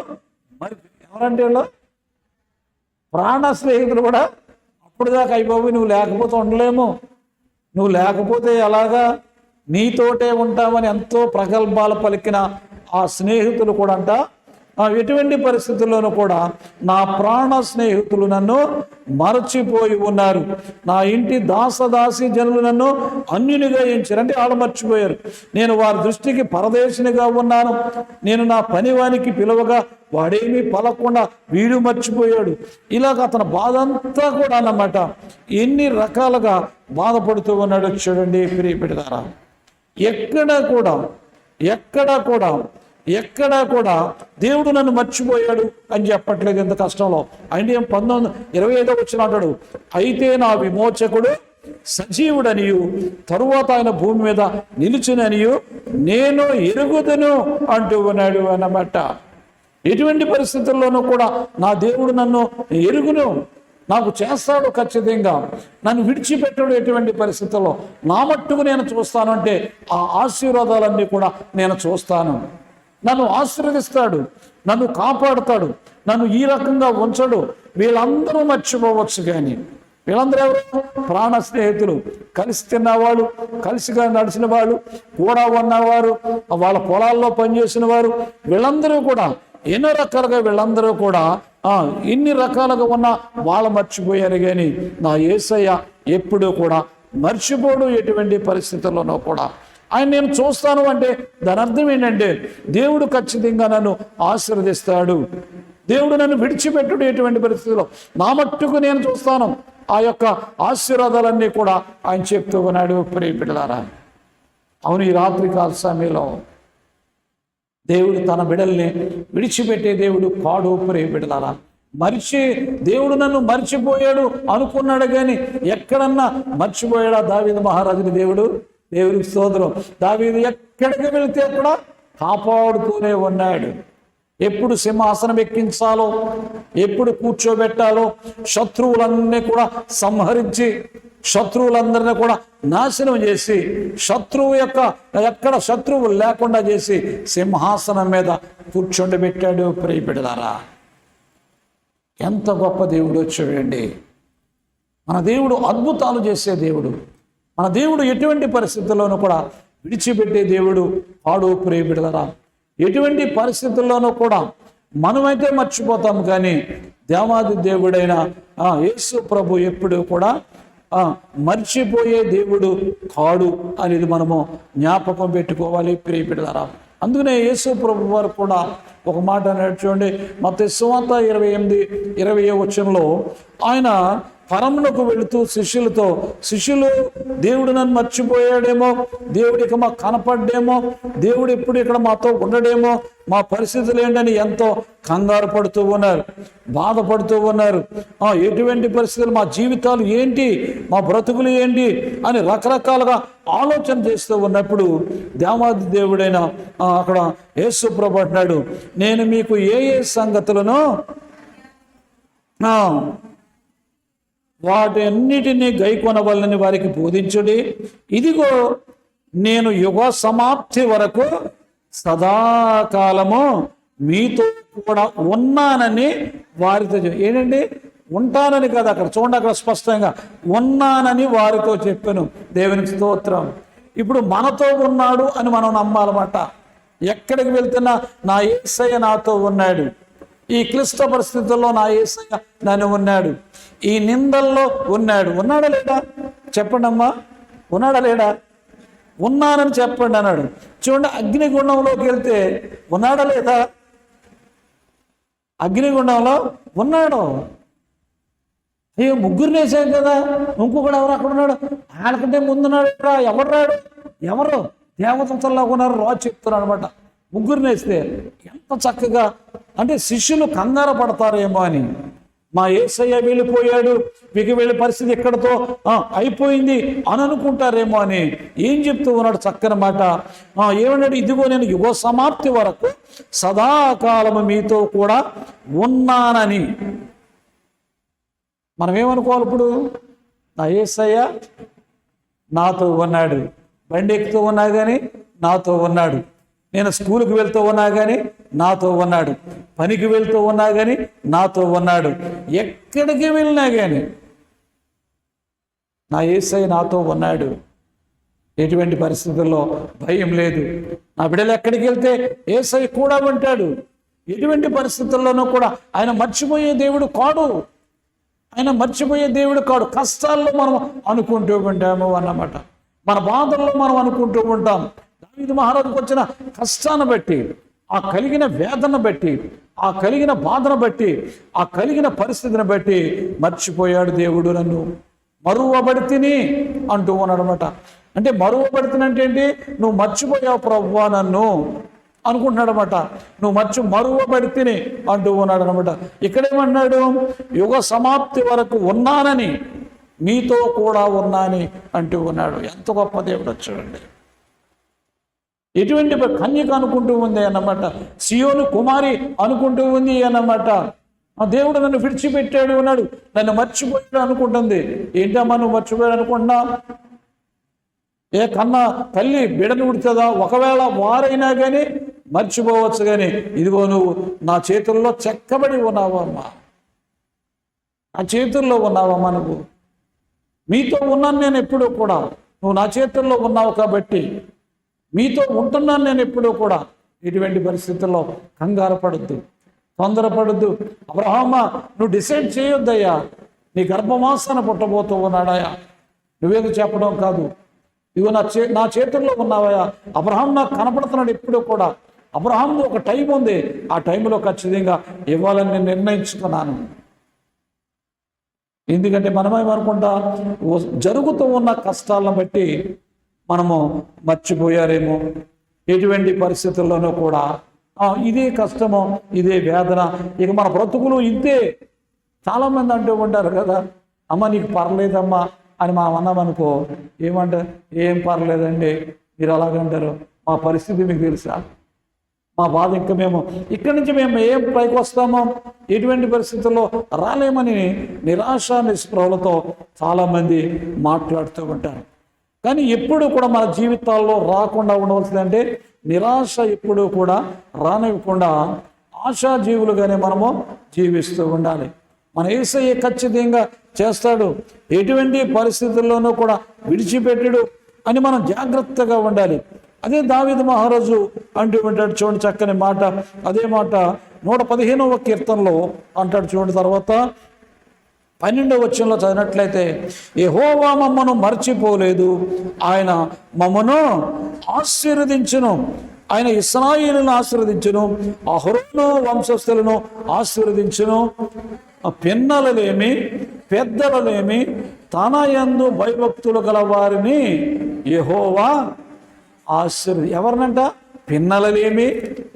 మరి. ఎవరంటే వాళ్ళు ప్రాణ స్నేహితులు కూడా అప్పుడు దాకా అయిపోయి నువ్వు లేకపోతే ఉండలేము, నువ్వు లేకపోతే ఎలాగా, నీతోటే ఉంటామని ఎంతో ప్రగల్భాలు పలికిన ఆ స్నేహితులు కూడా అంట ఎటువంటి పరిస్థితుల్లోనూ కూడా నా ప్రాణ స్నేహితులు నన్ను మరచిపోయి ఉన్నారు. నా ఇంటి దాసదాసి జనులు నన్ను అన్యునిగా ఎంచారు. అంటే వాళ్ళు మర్చిపోయారు. నేను వారి దృష్టికి పరదేశినిగా ఉన్నాను. నేను నా పనివానికి పిలువగా వాడేమీ పలకుండా వీడు మర్చిపోయాడు. ఇలాగ అతని బాధ అంతా కూడా అన్నమాట ఎన్ని రకాలుగా బాధపడుతూ ఉన్నాడు చూడండి ప్రియబిడ్డలారా. ఎక్కడా కూడా దేవుడు నన్ను మర్చిపోయాడు అని చెప్పట్లేదు. ఎంత కష్టంలో అంటే 25వ వచనం అంటాడు, అయితే నా విమోచకుడు సజీవుడనియు తరువాత ఆయన భూమి మీద నిలుచుననియు నేను ఎరుగుదును అంటూ ఉన్నాడు అన్నమాట. ఎటువంటి పరిస్థితుల్లోనూ కూడా నా దేవుడు నన్ను ఎరుగును, నాకు చేస్తాడు ఖచ్చితంగా, నన్ను విడిచిపెట్టడు. ఎటువంటి పరిస్థితుల్లో నా మట్టుకు నేను చూస్తాను అంటే ఆ ఆశీర్వాదాలన్నీ కూడా నేను చూస్తాను. నన్ను ఆశీర్వదిస్తాడు, నన్ను కాపాడుతాడు, నన్ను ఈ రకంగా ఉంచడు. వీళ్ళందరూ మర్చిపోవచ్చు, కానీ వీళ్ళందరూ ఎవరు? ప్రాణ స్నేహితులు, కలిసి తిన్నవాళ్ళు, కలిసిగా నడిచిన వాళ్ళు, కూడా ఉన్నవారు, వాళ్ళ పొలాల్లో పనిచేసిన వారు, వీళ్ళందరూ కూడా ఎన్నో రకాలుగా వీళ్ళందరూ కూడా ఇన్ని రకాలుగా ఉన్న వాళ్ళు మర్చిపోయారు. కానీ నా యేసయ్య ఎప్పుడూ కూడా మర్చిపోడు. ఎటువంటి పరిస్థితుల్లోనూ కూడా ఆయన నేను చూస్తాను అంటే దాని అర్థం ఏంటంటే దేవుడు ఖచ్చితంగా నన్ను ఆశీర్వదిస్తాడు. దేవుడు నన్ను విడిచిపెట్టుడు. ఎటువంటి పరిస్థితుల్లో నా మట్టుకు నేను చూస్తాను. ఆ యొక్క ఆశీర్వాదాలన్నీ కూడా ఆయన చెప్తూ ఉన్నాడు ప్రియబిడ్డలారా. అవును, ఈ రాత్రి కాల సమయంలో దేవుడు తన బిడ్డల్ని విడిచిపెట్టే దేవుడు కాడు ప్రియబిడ్డలారా. దేవుడు నన్ను మర్చిపోయాడు అనుకున్నాడు, కానీ ఎక్కడన్నా మర్చిపోయాడా? దావీదు మహారాజుని దేవుడికి స్తోత్రం. దావీదు ఎక్కడికి వెళితే అక్కడ కాపాడుతూనే ఉన్నాడు. ఎప్పుడు సింహాసనం ఎక్కించాలో, ఎప్పుడు కూర్చోబెట్టాలో, శత్రువులన్నీ కూడా సంహరించి, శత్రువులందరినీ కూడా నాశనం చేసి, ఎక్కడ శత్రువు లేకుండా చేసి సింహాసనం మీద కూర్చోబెట్టాడు ప్రియబిడ్డలారా. ఎంత గొప్ప దేవుడు చూడండి. మన దేవుడు అద్భుతాలు చేసే దేవుడు. మన దేవుడు ఎటువంటి పరిస్థితుల్లోనూ కూడా విడిచిపెట్టే దేవుడు కాడు ప్రియబిడ్డలారా. ఎటువంటి పరిస్థితుల్లోనూ కూడా మనమైతే మర్చిపోతాం, కానీ దేవాది దేవుడైన యేసు ప్రభు ఎప్పుడు కూడా మర్చిపోయే దేవుడు కాడు అనేది మనము జ్ఞాపకం పెట్టుకోవాలి ప్రియబిడ్డలారా. అందుకనే యేసు ప్రభు వారు కూడా ఒక మాట అన్నాడు చూడండి, మత్తయి సువార్త 28:20 వచనంలో ఆయన పరమునకు వెళుతూ శిష్యులు దేవుడు నన్ను మర్చిపోయాడేమో, దేవుడు ఇక మాకు కనపడ్డేమో, దేవుడు ఎప్పుడు ఇక్కడ మాతో ఉండడేమో, మా పరిస్థితులు ఏంటని ఎంతో కంగారు పడుతూ ఉన్నారు, బాధపడుతూ ఉన్నారు. ఎటువంటి పరిస్థితులు, మా జీవితాలు ఏంటి, మా బ్రతుకులు ఏంటి అని రకరకాలుగా ఆలోచన చేస్తూ ఉన్నప్పుడు దేవాది దేవుడైన అక్కడ యేసు ప్రభు అంటున్నాడు, నేను మీకు ఏ సంగతులను వాటన్నిటినీ గైకొనవలని వారికి బోధించుడి. ఇదిగో నేను యుగ సమాప్తి వరకు సదాకాలము మీతో కూడా ఉన్నానని వారితో ఏంటండి, ఉంటానని కదా, అక్కడ చూడండి, అక్కడ స్పష్టంగా ఉన్నానని వారితో చెప్పాను. దేవునికి స్తోత్రం. ఇప్పుడు మనతో ఉన్నాడు అని మనం నమ్మాలన్నమాట. ఎక్కడికి వెళ్తున్నా నా యేసయ్య నాతో ఉన్నాడు. ఈ క్లిష్ట పరిస్థితుల్లో నా యేసయ్య నన్ను ఉన్నాడు. ఈ నిందల్లో ఉన్నాడా లేడా చెప్పండి అమ్మా, ఉన్నాడా లేడా? ఉన్నానని చెప్పండి అన్నాడు. చూడండి, అగ్నిగుండంలోకి వెళ్తే ఉన్నాడా లేదా? అగ్నిగుండంలో ఉన్నాడు. అయ్యో, ముగ్గురు వేసాం కదా, ఇంకొకడు ఎవరు అక్కడ ఉన్నాడు, వాళ్ళకంటే ముందున్నాడు. ఎవరు దేవతల్లాగా ఉన్నారు, రాజు చెప్తున్నాడు అనమాట. ముగ్గురు వేస్తే ఎంత చక్కగా, అంటే శిష్యులు కంగారు పడతారేమో అని, మా యేసయ్య వెళ్ళిపోయాడు, మీకు వెళ్ళే పరిస్థితి ఎక్కడితో అయిపోయింది అని అనుకుంటారేమో అని ఏం చెప్తూ ఉన్నాడు చక్కని మాట. ఏమన్నాడు, ఇదిగో నేను యుగ సమాప్తి వరకు సదాకాలము మీతో కూడా ఉన్నానని. మనం ఏమనుకోవాలి ఇప్పుడు? నా యేసయ్య నాతో ఉన్నాడు, బండి ఎక్కుతూ ఉన్నా కానీ నాతో ఉన్నాడు, నేను స్కూల్కి వెళ్తూ ఉన్నా కానీ నాతో ఉన్నాడు, పనికి వెళ్తూ ఉన్నా కానీ నాతో ఉన్నాడు, ఎక్కడికి వెళ్ళినా కానీ నా యేసయ్య నాతో ఉన్నాడు. ఎటువంటి పరిస్థితుల్లో భయం లేదు. నా బిడ్డలు ఎక్కడికి వెళ్తే యేసయ్య కూడా ఉంటాడు. ఎటువంటి పరిస్థితుల్లోనూ కూడా ఆయన మర్చిపోయే దేవుడు కాడు. ఆయన మర్చిపోయే దేవుడు కాడు. కష్టాల్లో మనం అనుకుంటూ ఉంటాము అన్నమాట. మన బాధల్లో మనం అనుకుంటూ ఉంటాం. దావీదు మహారాజుకు వచ్చిన కష్టాన్ని బట్టి, ఆ కలిగిన వేదన బట్టి, ఆ కలిగిన బాధను బట్టి, ఆ కలిగిన పరిస్థితిని బట్టి మర్చిపోయాడు దేవుడు నన్ను మరువబడితిని అంటూ ఉన్నాడనమాట. అంటే మరువబడితిని అంటే ఏంటి? నువ్వు మర్చిపోయావు ప్రభువా నన్ను అనుకుంటున్నాడనమాట. నువ్వు మరువబడితిని అంటూ ఉన్నాడు అనమాట. ఇక్కడేమన్నాడు? యుగ సమాప్తి వరకు ఉన్నానని, మీతో కూడా ఉన్నాని అంటూ ఉన్నాడు. ఎంత గొప్ప దేవుడు వచ్చాడండి. ఎటువంటి కన్యక అనుకుంటూ ఉంది అన్నమాట. సియోను కుమారి అనుకుంటూ ఉంది అన్నమాట. ఆ దేవుడు నన్ను విడిచిపెట్టాడు అన్నాడు, నన్ను మర్చిపోయాడు అనుకుంటుంది. ఏంటమ్మా నువ్వు మర్చిపోయాడు అనుకుంటున్నా? ఏ కన్నా తల్లి బిడను విడుతుందా? ఒకవేళ వారైనా కానీ మర్చిపోవచ్చు, కానీ ఇదిగో నువ్వు నా చేతుల్లో చెక్కబడి ఉన్నావమ్మా, నా చేతుల్లో ఉన్నావమ్మా. నువ్వు మీతో ఉన్నాను నేను ఎప్పుడూ కూడా. నువ్వు నా చేతుల్లో ఉన్నావు కాబట్టి మీతో ఉంటున్నాను నేను ఎప్పుడూ కూడా. ఇటువంటి పరిస్థితుల్లో కంగారు పడద్దు, తొందరపడద్దు. అబ్రహామా నువ్వు డిసైడ్ చేయొద్దయ్యా, నీ గర్భమాసాన పుట్టబోతూ ఉన్నాడాయా, నువ్వేదో చెప్పడం కాదు. ఇగో నా చేతుల్లో ఉన్నావయ్యా. అబ్రహాం నాకు కనపడుతున్నాడు ఎప్పుడూ కూడా. అబ్రహాంలో ఒక టైం ఉంది, ఆ టైంలో ఖచ్చితంగా ఇవ్వాలని నేను నిర్ణయించుకున్నాను. ఎందుకంటే మనమేమనుకుంటా, జరుగుతూ ఉన్న కష్టాలను బట్టి మనము మర్చిపోయారేమో. ఎటువంటి పరిస్థితుల్లోనూ కూడా ఇదే కష్టము, ఇదే వేదన, ఇక మన బ్రతుకులు ఇంతే. చాలామంది అంటూ ఉంటారు కదా, అమ్మ నీకు పర్లేదమ్మా అని మనం అన్నామనుకో, ఏమంటారు? ఏం పర్లేదండి మీరు అలాగంటారు. మా పరిస్థితి మీకు తెలుసా? మా బాధ ఇంకా మేము ఇక్కడి నుంచి మేము ఏం పైకి వస్తామో, ఎటువంటి పరిస్థితుల్లో రాలేమని నిరాశ నిస్పృహలతో చాలామంది మాట్లాడుతూ ఉంటారు. కానీ ఎప్పుడు కూడా మన జీవితాల్లో రాకుండా ఉండవలసిందంటే నిరాశ ఎప్పుడూ కూడా రానివ్వకుండా ఆశాజీవులుగానే మనము జీవిస్తూ ఉండాలి. మన యేసయ్య ఖచ్చితంగా చేస్తాడు, ఎటువంటి పరిస్థితుల్లోనూ కూడా విడిచిపెట్టడు అని మనం జాగ్రత్తగా ఉండాలి. అదే దావీదు మహారాజు అంటూ ఉంటాడు. చూడండి చక్కని మాట. అదే మాట 115వ కీర్తనలో అంటాడు చూడండి. తర్వాత 12వ వచనంలో చదివినట్లయితే, యెహోవా మమ్మను మర్చిపోలేదు, ఆయన మమ్మను ఆశీర్వదించును. ఆయన ఇశ్రాయేలును ఆశీర్వదించును, అహరోను వంశస్థులను ఆశీర్వదించును. పిన్నలలేమి పెద్దలలేమి తన యందు భయభక్తులు గల వారిని యెహోవా ఎవరినంట? పిన్నలలేమి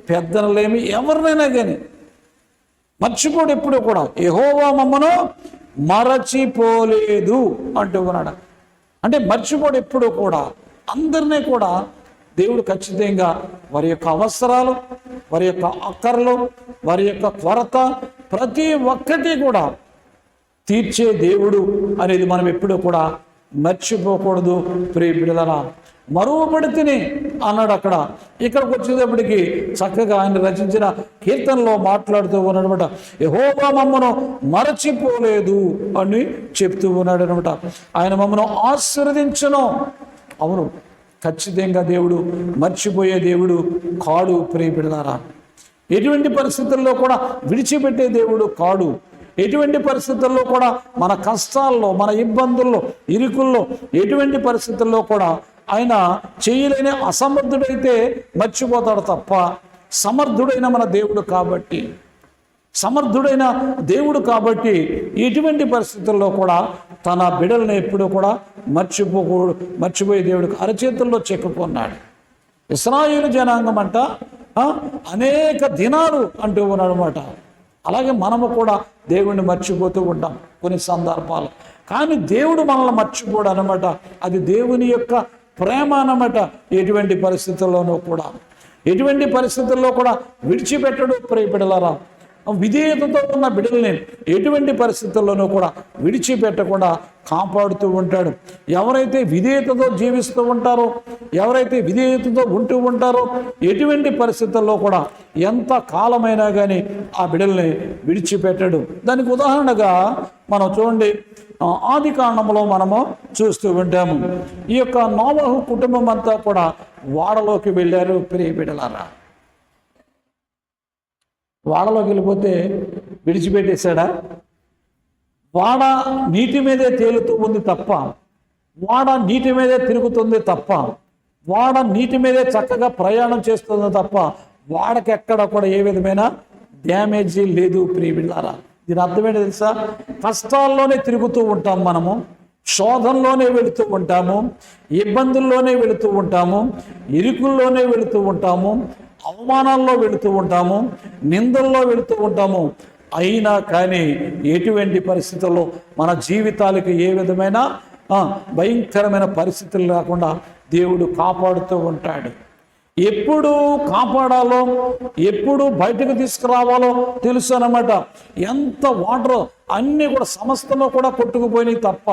పెద్దలలేమి ఎవరినైనా కానీ మర్చిపోడు ఎప్పుడు కూడా. యెహోవా మమ్మను మరచిపోలేదు అంటూ ఉన్నాడు. అంటే మర్చిపోడు ఎప్పుడు కూడా. అందరినీ కూడా దేవుడు ఖచ్చితంగా వారి యొక్క అవసరాలు, వారి యొక్క అక్కర్లు, వారి యొక్క కొరత ప్రతి ఒక్కటి కూడా తీర్చే దేవుడు అనేది మనం ఎప్పుడూ కూడా మర్చిపోకూడదు. ప్రియ బిడ్డలారా, మరువబడితిని అన్నాడు అక్కడ. ఇక్కడికి వచ్చేటప్పటికి చక్కగా ఆయన రచించిన కీర్తనలో మాట్లాడుతూ ఉన్నాడనమాట. యెహోవా మమ్మను మరచిపోలేదు అని చెప్తూ ఉన్నాడు అనమాట. ఆయన మమ్మను ఆశీర్వదించును. అవును, ఖచ్చితంగా దేవుడు మర్చిపోయే దేవుడు కాడు. ప్రియ బిడ్డలారా, ఎటువంటి పరిస్థితుల్లో కూడా విడిచిపెట్టే దేవుడు కాడు. ఎటువంటి పరిస్థితుల్లో కూడా మన కష్టాల్లో, మన ఇబ్బందుల్లో, ఇరుకుల్లో, ఎటువంటి పరిస్థితుల్లో కూడా ఆయన చేయలేని అసమర్థుడైతే మర్చిపోతాడు తప్ప, సమర్థుడైన మన దేవుడు కాబట్టి, సమర్థుడైన దేవుడు ఎటువంటి పరిస్థితుల్లో కూడా తన బిడలను ఎప్పుడూ కూడా మర్చిపోయే దేవుడికి అరచేతుల్లో చెక్కుకున్నాడు. ఇశ్రాయేలు జనాంగం అంట అనేక దినాలు అంటూ ఉన్నాడు అనమాట. అలాగే మనము కూడా దేవుడిని మర్చిపోతూ ఉంటాం కొన్ని సందర్భాలు. కానీ దేవుడు మనల్ని మర్చిపోడు అనమాట. అది దేవుని యొక్క ప్రేమ అన్నమాట. ఎటువంటి పరిస్థితుల్లోనూ కూడా విడిచిపెట్టడు. ప్రియ బిడ్డలారా, విధేయతతో ఉన్న బిడ్డల్ని ఎటువంటి పరిస్థితుల్లోనూ కూడా విడిచిపెట్టకుండా కాపాడుతూ ఉంటాడు. ఎవరైతే విధేయతతో జీవిస్తూ ఉంటారో, ఎవరైతే విధేయతతో ఉంటూ ఉంటారో, ఎటువంటి పరిస్థితుల్లో కూడా ఎంత కాలమైనా కానీ ఆ బిడ్డల్ని విడిచిపెట్టడు. దానికి ఉదాహరణగా మనం చూడండి, ఆది కాండంలో మనము చూస్తూ ఉంటాము. ఈ యొక్క నోవహు కుటుంబం అంతా కూడా ఓడలోకి వెళ్ళారు. ప్రియ బిడ్డలారా, వాడలోకి వెళ్ళిపోతే విడిచిపెట్టేశాడా? వాడ నీటి మీదే తేలుతూ ఉంది తప్ప, వాడ నీటి మీదే తిరుగుతుంది తప్ప, వాడ నీటి మీదే చక్కగా ప్రయాణం చేస్తుంది తప్ప వాడకి ఎక్కడ కూడా ఏ విధమైన డ్యామేజీ లేదు ప్రియబిళ్ళారా. దీని అర్థమేంటి తెలుసా? కష్టాల్లోనే తిరుగుతూ ఉంటాం మనము, శోధంలోనే వెళుతూ ఉంటాము, ఇబ్బందుల్లోనే వెళుతూ ఉంటాము, ఇరుకుల్లోనే వెళుతూ ఉంటాము, అవమానాల్లో వెళుతూ ఉంటాము, నిందల్లో వెళుతూ ఉంటాము. అయినా కానీ ఎటువంటి పరిస్థితుల్లో మన జీవితాలకి ఏ విధమైన భయంకరమైన పరిస్థితులు రాకుండా దేవుడు కాపాడుతూ ఉంటాడు. ఎప్పుడు కాపాడాలో, ఎప్పుడు బయటకు తీసుకురావాలో తెలుసు అన్నమాట. ఎంత వాటర్ అన్నీ కూడా సమస్తము కూడా కొట్టుకుపోయినాయి తప్ప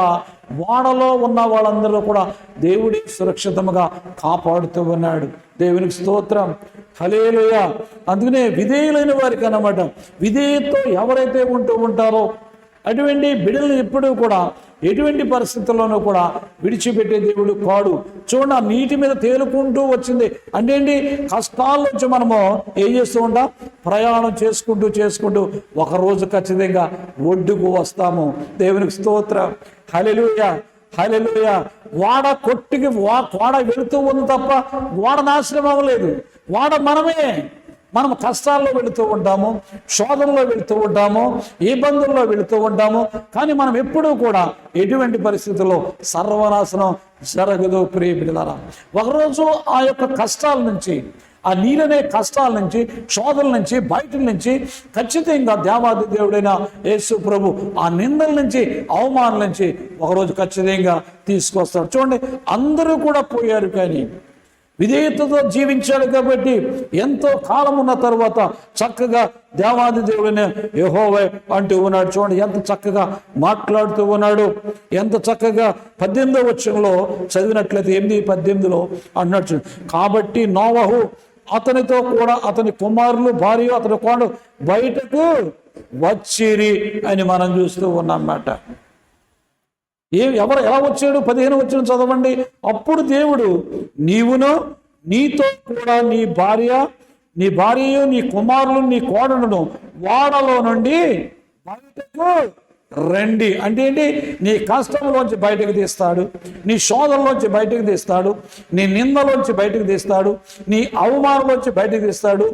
వాడలో ఉన్న వాళ్ళందరూ కూడా దేవుడి సురక్షితంగా కాపాడుతూ ఉన్నాడు. దేవునికి స్తోత్రం, హల్లెలూయా. అందుకనే విధేయులైన వారికి అన్నమాట, విధేయతతో ఎవరైతే ఉంటూ ఉంటారో అటువంటి బిడ్డలు ఎప్పుడూ కూడా ఎటువంటి పరిస్థితుల్లోనూ కూడా విడిచిపెట్టే దేవుడు కాడు. చూడండి, ఆ నీటి మీద తేలుకుంటూ వచ్చింది అంటే ఏంటి? కష్టాల నుంచి మనము ఏం చేస్తూ ఉంటాం? ప్రయాణం చేసుకుంటూ ఒకరోజు ఖచ్చితంగా ఒడ్డుకు వస్తాము. దేవునికి స్తోత్రం, హల్లెలూయా, హల్లెలూయా. వాడ కొట్టికి వాడ వెళుతూ ఉంది తప్ప వాడ నాశనం అవ్వలేదు. వాడ మనం కష్టాల్లో వెళుతూ ఉంటాము, శోధనలో వెళుతూ ఉంటాము, ఇబ్బందుల్లో వెళుతూ ఉంటాము. కానీ మనం ఎప్పుడూ కూడా ఎటువంటి పరిస్థితుల్లో సర్వనాశనం జరగదు ప్రియ బిడ్డలారా. ఒకరోజు ఆ యొక్క కష్టాల నుంచి, ఆ నీళ్ళనే కష్టాల నుంచి, శోధల నుంచి, బయట నుంచి ఖచ్చితంగా దేవాది దేవుడైన యేసు ప్రభు ఆ నిందల నుంచి, అవమానాల నుంచి ఒకరోజు ఖచ్చితంగా తీసుకొస్తాడు. చూడండి, అందరూ కూడా పోయారు కానీ విధేయతతో జీవించాడు కాబట్టి ఎంతో కాలం ఉన్న తర్వాత చక్కగా దేవాది దేవుడైన యెహోవా అంటూ ఉన్నాడు. చూడండి ఎంత చక్కగా మాట్లాడుతూ ఉన్నాడు, ఎంత చక్కగా 18వ వచనంలో చదివినట్లయితే 8:18 అన్నట్టు, కాబట్టి నోవహు అతనితో కూడా అతని కుమారులు, భార్య, అతని కోడలు బయటకు వచ్చిరి అని మనం చూస్తూ ఉన్నామన్నమాట. ఎవరు ఎలా వచ్చాడు? 15వ వచనం చదవండి. అప్పుడు దేవుడు, నీవును నీతో కూడా నీ భార్యయు, నీ కుమారులు, నీ కోడలను వాడలో నుండి బయటకు రండి. అంటే ఏంటి? నీ కష్టంలోంచి బయటకు తీస్తాడు, నీ శోధనలోంచి బయటకు తీస్తాడు, నీ నిందలోంచి బయటకు తీస్తాడు, నీ అవమానంలోంచి బయటకు తీస్తాడు.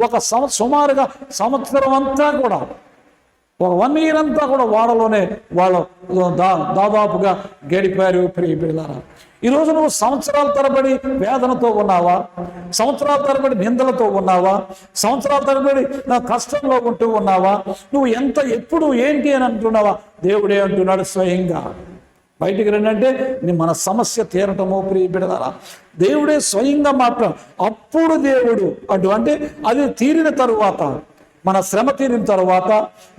ఒక సుమారుగా సంవత్సరం అంతా కూడా, ఒక 1 year అంతా కూడా వాడలోనే వాళ్ళు దాదాపుగా గడిపారు ప్రియ బిడ్డలారా. ఈరోజు నువ్వు సంవత్సరాల తరబడి వేదనతో ఉన్నావా? సంవత్సరాల తరబడి నిందలతో ఉన్నావా? సంవత్సరాల తరబడి నా కష్టంలో ఉంటూ ఉన్నావా? నువ్వు ఎప్పుడు ఏంటి అని అంటున్నావా? దేవుడే అంటున్నాడు స్వయంగా, బయటికి రండి అంటే మన సమస్య తీరటమో ప్రియ బిడ్డలారా. దేవుడే స్వయంగా మాట్లాడు. అప్పుడు దేవుడు అంటే అది తీరిన తరువాత, మన శ్రమ తీరిన తర్వాత,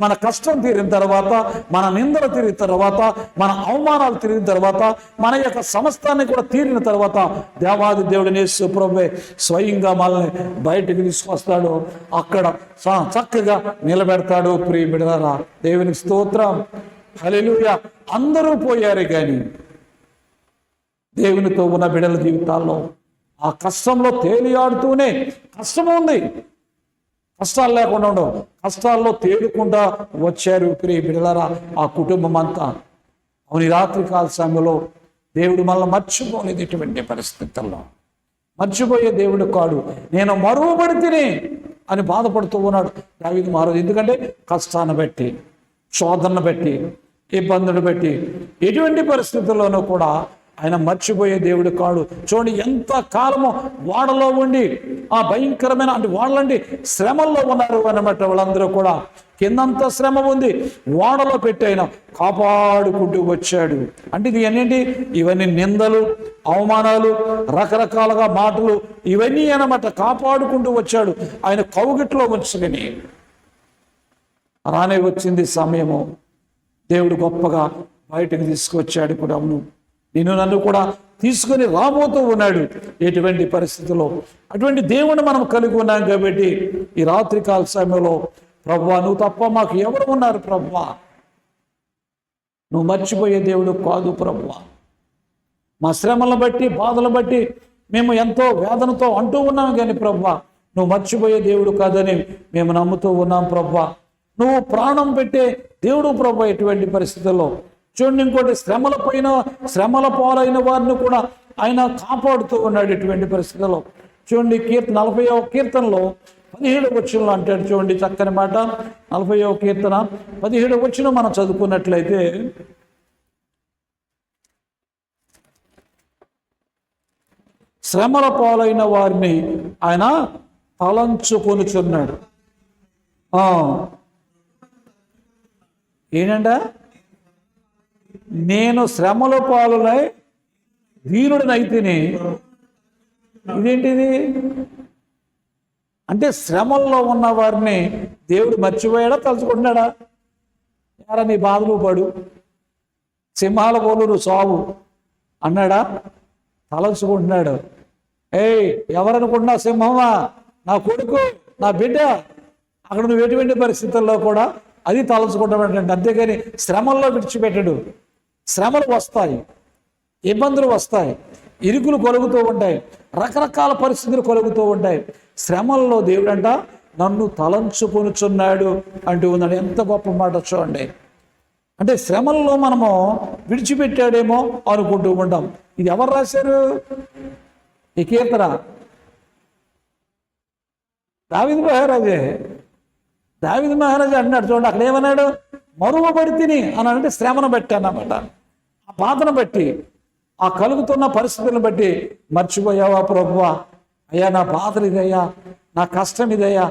మన కష్టం తీరిన తర్వాత, మన నిందలు తీరిన తర్వాత, మన అవమానాలు తీరిన తర్వాత, మన యొక్క సమస్తాన్ని కూడా తీరిన తర్వాత దేవాది దేవుడిని యేసు ప్రభువే స్వయంగా మనల్ని బయటికి తీసుకొస్తాడు. అక్కడ చక్కగా నిలబెడతాడు ప్రియ బిడ్డలారా. దేవునికి స్తోత్రం, హల్లెలూయా. అందరూ పోయారు కానీ దేవునితో ఉన్న బిడ్డల జీవితాల్లో ఆ కష్టంలో తేలియాడుతూనే, కష్టం ఉంది, కష్టాలు లేకుండా ఉండవు, కష్టాల్లో తేలుకుండా వచ్చారు ప్రియ బిడ్డలారా ఆ కుటుంబం అంతా. అవును, రాత్రికాల సమయంలో దేవుడు మనల్ని మర్చిపోలేదు. ఇటువంటి పరిస్థితుల్లో మర్చిపోయే దేవుడు కాడు. నేను మరువబడితిని అని బాధపడుతూ ఉన్నాడు దావీదు మహారాజు. ఎందుకంటే కష్టాన్ని బట్టి, శోధనను బట్టి, ఇబ్బందులు బట్టి, ఎటువంటి పరిస్థితుల్లోనూ కూడా ఆయన మర్చిపోయే దేవుడు కాడు. చూడండి, ఎంత కాలము వాడలో ఉండి ఆ భయంకరమైన వాళ్ళంటే శ్రమల్లో ఉన్నారు అన్నమాట. వాళ్ళందరూ కూడా కిందంతా శ్రమ ఉంది, వాడలో పెట్టి ఆయన కాపాడుకుంటూ వచ్చాడు. అంటే ఇది ఏంటి? ఇవన్నీ నిందలు, అవమానాలు, రకరకాలుగా మాటలు, ఇవన్నీ అన్నమాట కాపాడుకుంటూ వచ్చాడు. ఆయన కౌగిట్లో ఉంచుకొని రానే వచ్చింది సమయము, దేవుడు గొప్పగా బయటకు తీసుకొచ్చాడు కూడా. అవును, నన్ను కూడా తీసుకొని రాబోతూ ఉన్నాడు. ఎటువంటి పరిస్థితుల్లో అటువంటి దేవుని మనం కలిగి ఉన్నాం కాబట్టి ఈ రాత్రికాల సమయంలో, ప్రభువా నువ్వు తప్ప మాకు ఎవరు ఉన్నారు ప్రభువా? నువ్వు మర్చిపోయే దేవుడు కాదు ప్రభువా. మా శ్రమలను బట్టి, బాధలను బట్టి మేము ఎంతో వేదనతో అంటూ ఉన్నాము కానీ ప్రభువా నువ్వు మర్చిపోయే దేవుడు కాదని మేము నమ్ముతూ ఉన్నాం ప్రభువా. నువ్వు ప్రాణం పెట్టే దేవుడు ప్రభువా. ఎటువంటి పరిస్థితుల్లో చూడండి, ఇంకోటి శ్రమల పాలైన వారిని కూడా ఆయన కాపాడుతూ ఉన్నాడు ఎటువంటి పరిస్థితుల్లో. చూడండి 40వ కీర్తనలో 17వ వచనంలో అంటాడు, చూడండి చక్కని మాట. 40వ కీర్తన 17వ వచనం మనం చదువుకున్నట్లయితే, శ్రమల పాలైన వారిని ఆయన తలంచుకొనుచున్నాడు. ఏంటంట, నేను శ్రమల పాలులై వీరుడినైతిని. ఇదేంటిది అంటే, శ్రమల్లో ఉన్న వారిని దేవుడు మర్చిపోయాడా తలుచుకుంటున్నాడా? యారా నీ బాధలు పడు, సింహాల పోలు సావు అన్నాడా? తలంచుకుంటున్నాడు. ఎవరనుకుంటున్నా సింహమా, నా కొడుకు, నా బిడ్డ, అక్కడ నువ్వు ఎటువంటి పరిస్థితుల్లో కూడా అది తలంచుకుంటామంటే, అంతేగాని శ్రమల్లో విడిచిపెట్టడు. శ్రమలు వస్తాయి, ఇబ్బందులు వస్తాయి, ఇరుకులు కలుగుతూ ఉంటాయి, రకరకాల పరిస్థితులు కలుగుతూ ఉంటాయి. శ్రమల్లో దేవుడంట నన్ను తలంచుకొనుచున్నాడు అంటూ ఉందండి. ఎంత గొప్ప మాట చూడండి. అంటే శ్రమల్లో మనము విడిచిపెట్టాడేమో అనుకుంటూ ఉంటాం. ఇది ఎవరు రాశారు ఈ కీర్తన? దావీదు మహారాజే. దావీదు మహారాజు అన్నాడు చూడండి, అక్కడ ఏమన్నాడు, మరువబడితిని అని అంటే శ్రమను బట్టి అన్నమాట. ఆ బాధను బట్టి, ఆ కలుగుతున్న పరిస్థితులను బట్టి మర్చిపోయావా ప్రభువా? అయ్యా నా బాధలు ఇదయ్యా, నా కష్టం ఇదయ్యా,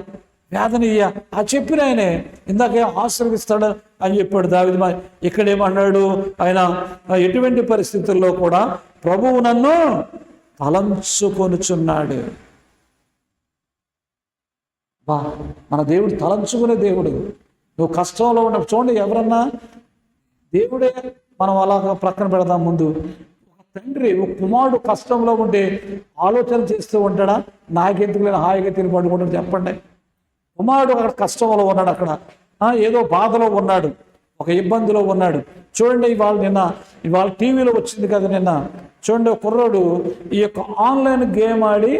వేదన ఇయ్యా ఆ చెప్పిన ఆయనే ఇందాక ఆశీర్వదిస్తాడు అని చెప్పాడు దావీదు. ఇక్కడేమన్నాడు ఆయన, ఎటువంటి పరిస్థితుల్లో కూడా ప్రభువు నన్ను తలంచుకొనుచున్నాడు. మన దేవుడు తలంచుకునే దేవుడు. నువ్వు కష్టంలో ఉన్న చూడండి, ఎవరన్నా దేవుడే మనం అలాగా ప్రక్కన పెడదాం. ముందు ఒక తండ్రి, ఒక కుమారుడు కష్టంలో ఉంటే ఆలోచన చేస్తూ ఉంటాడా? నాకెందుకు లేని హాయిగా తిని పడుకుంటాడు చెప్పండి. కుమారుడు అక్కడ కష్టంలో ఉన్నాడు, అక్కడ ఏదో బాధలో ఉన్నాడు, ఒక ఇబ్బందిలో ఉన్నాడు. చూడండి, ఇవాళ టీవీలో వచ్చింది కదా నిన్న. చూడండి, కుర్రోడు ఈ యొక్క ఆన్లైన్ గేమ్ ఆడి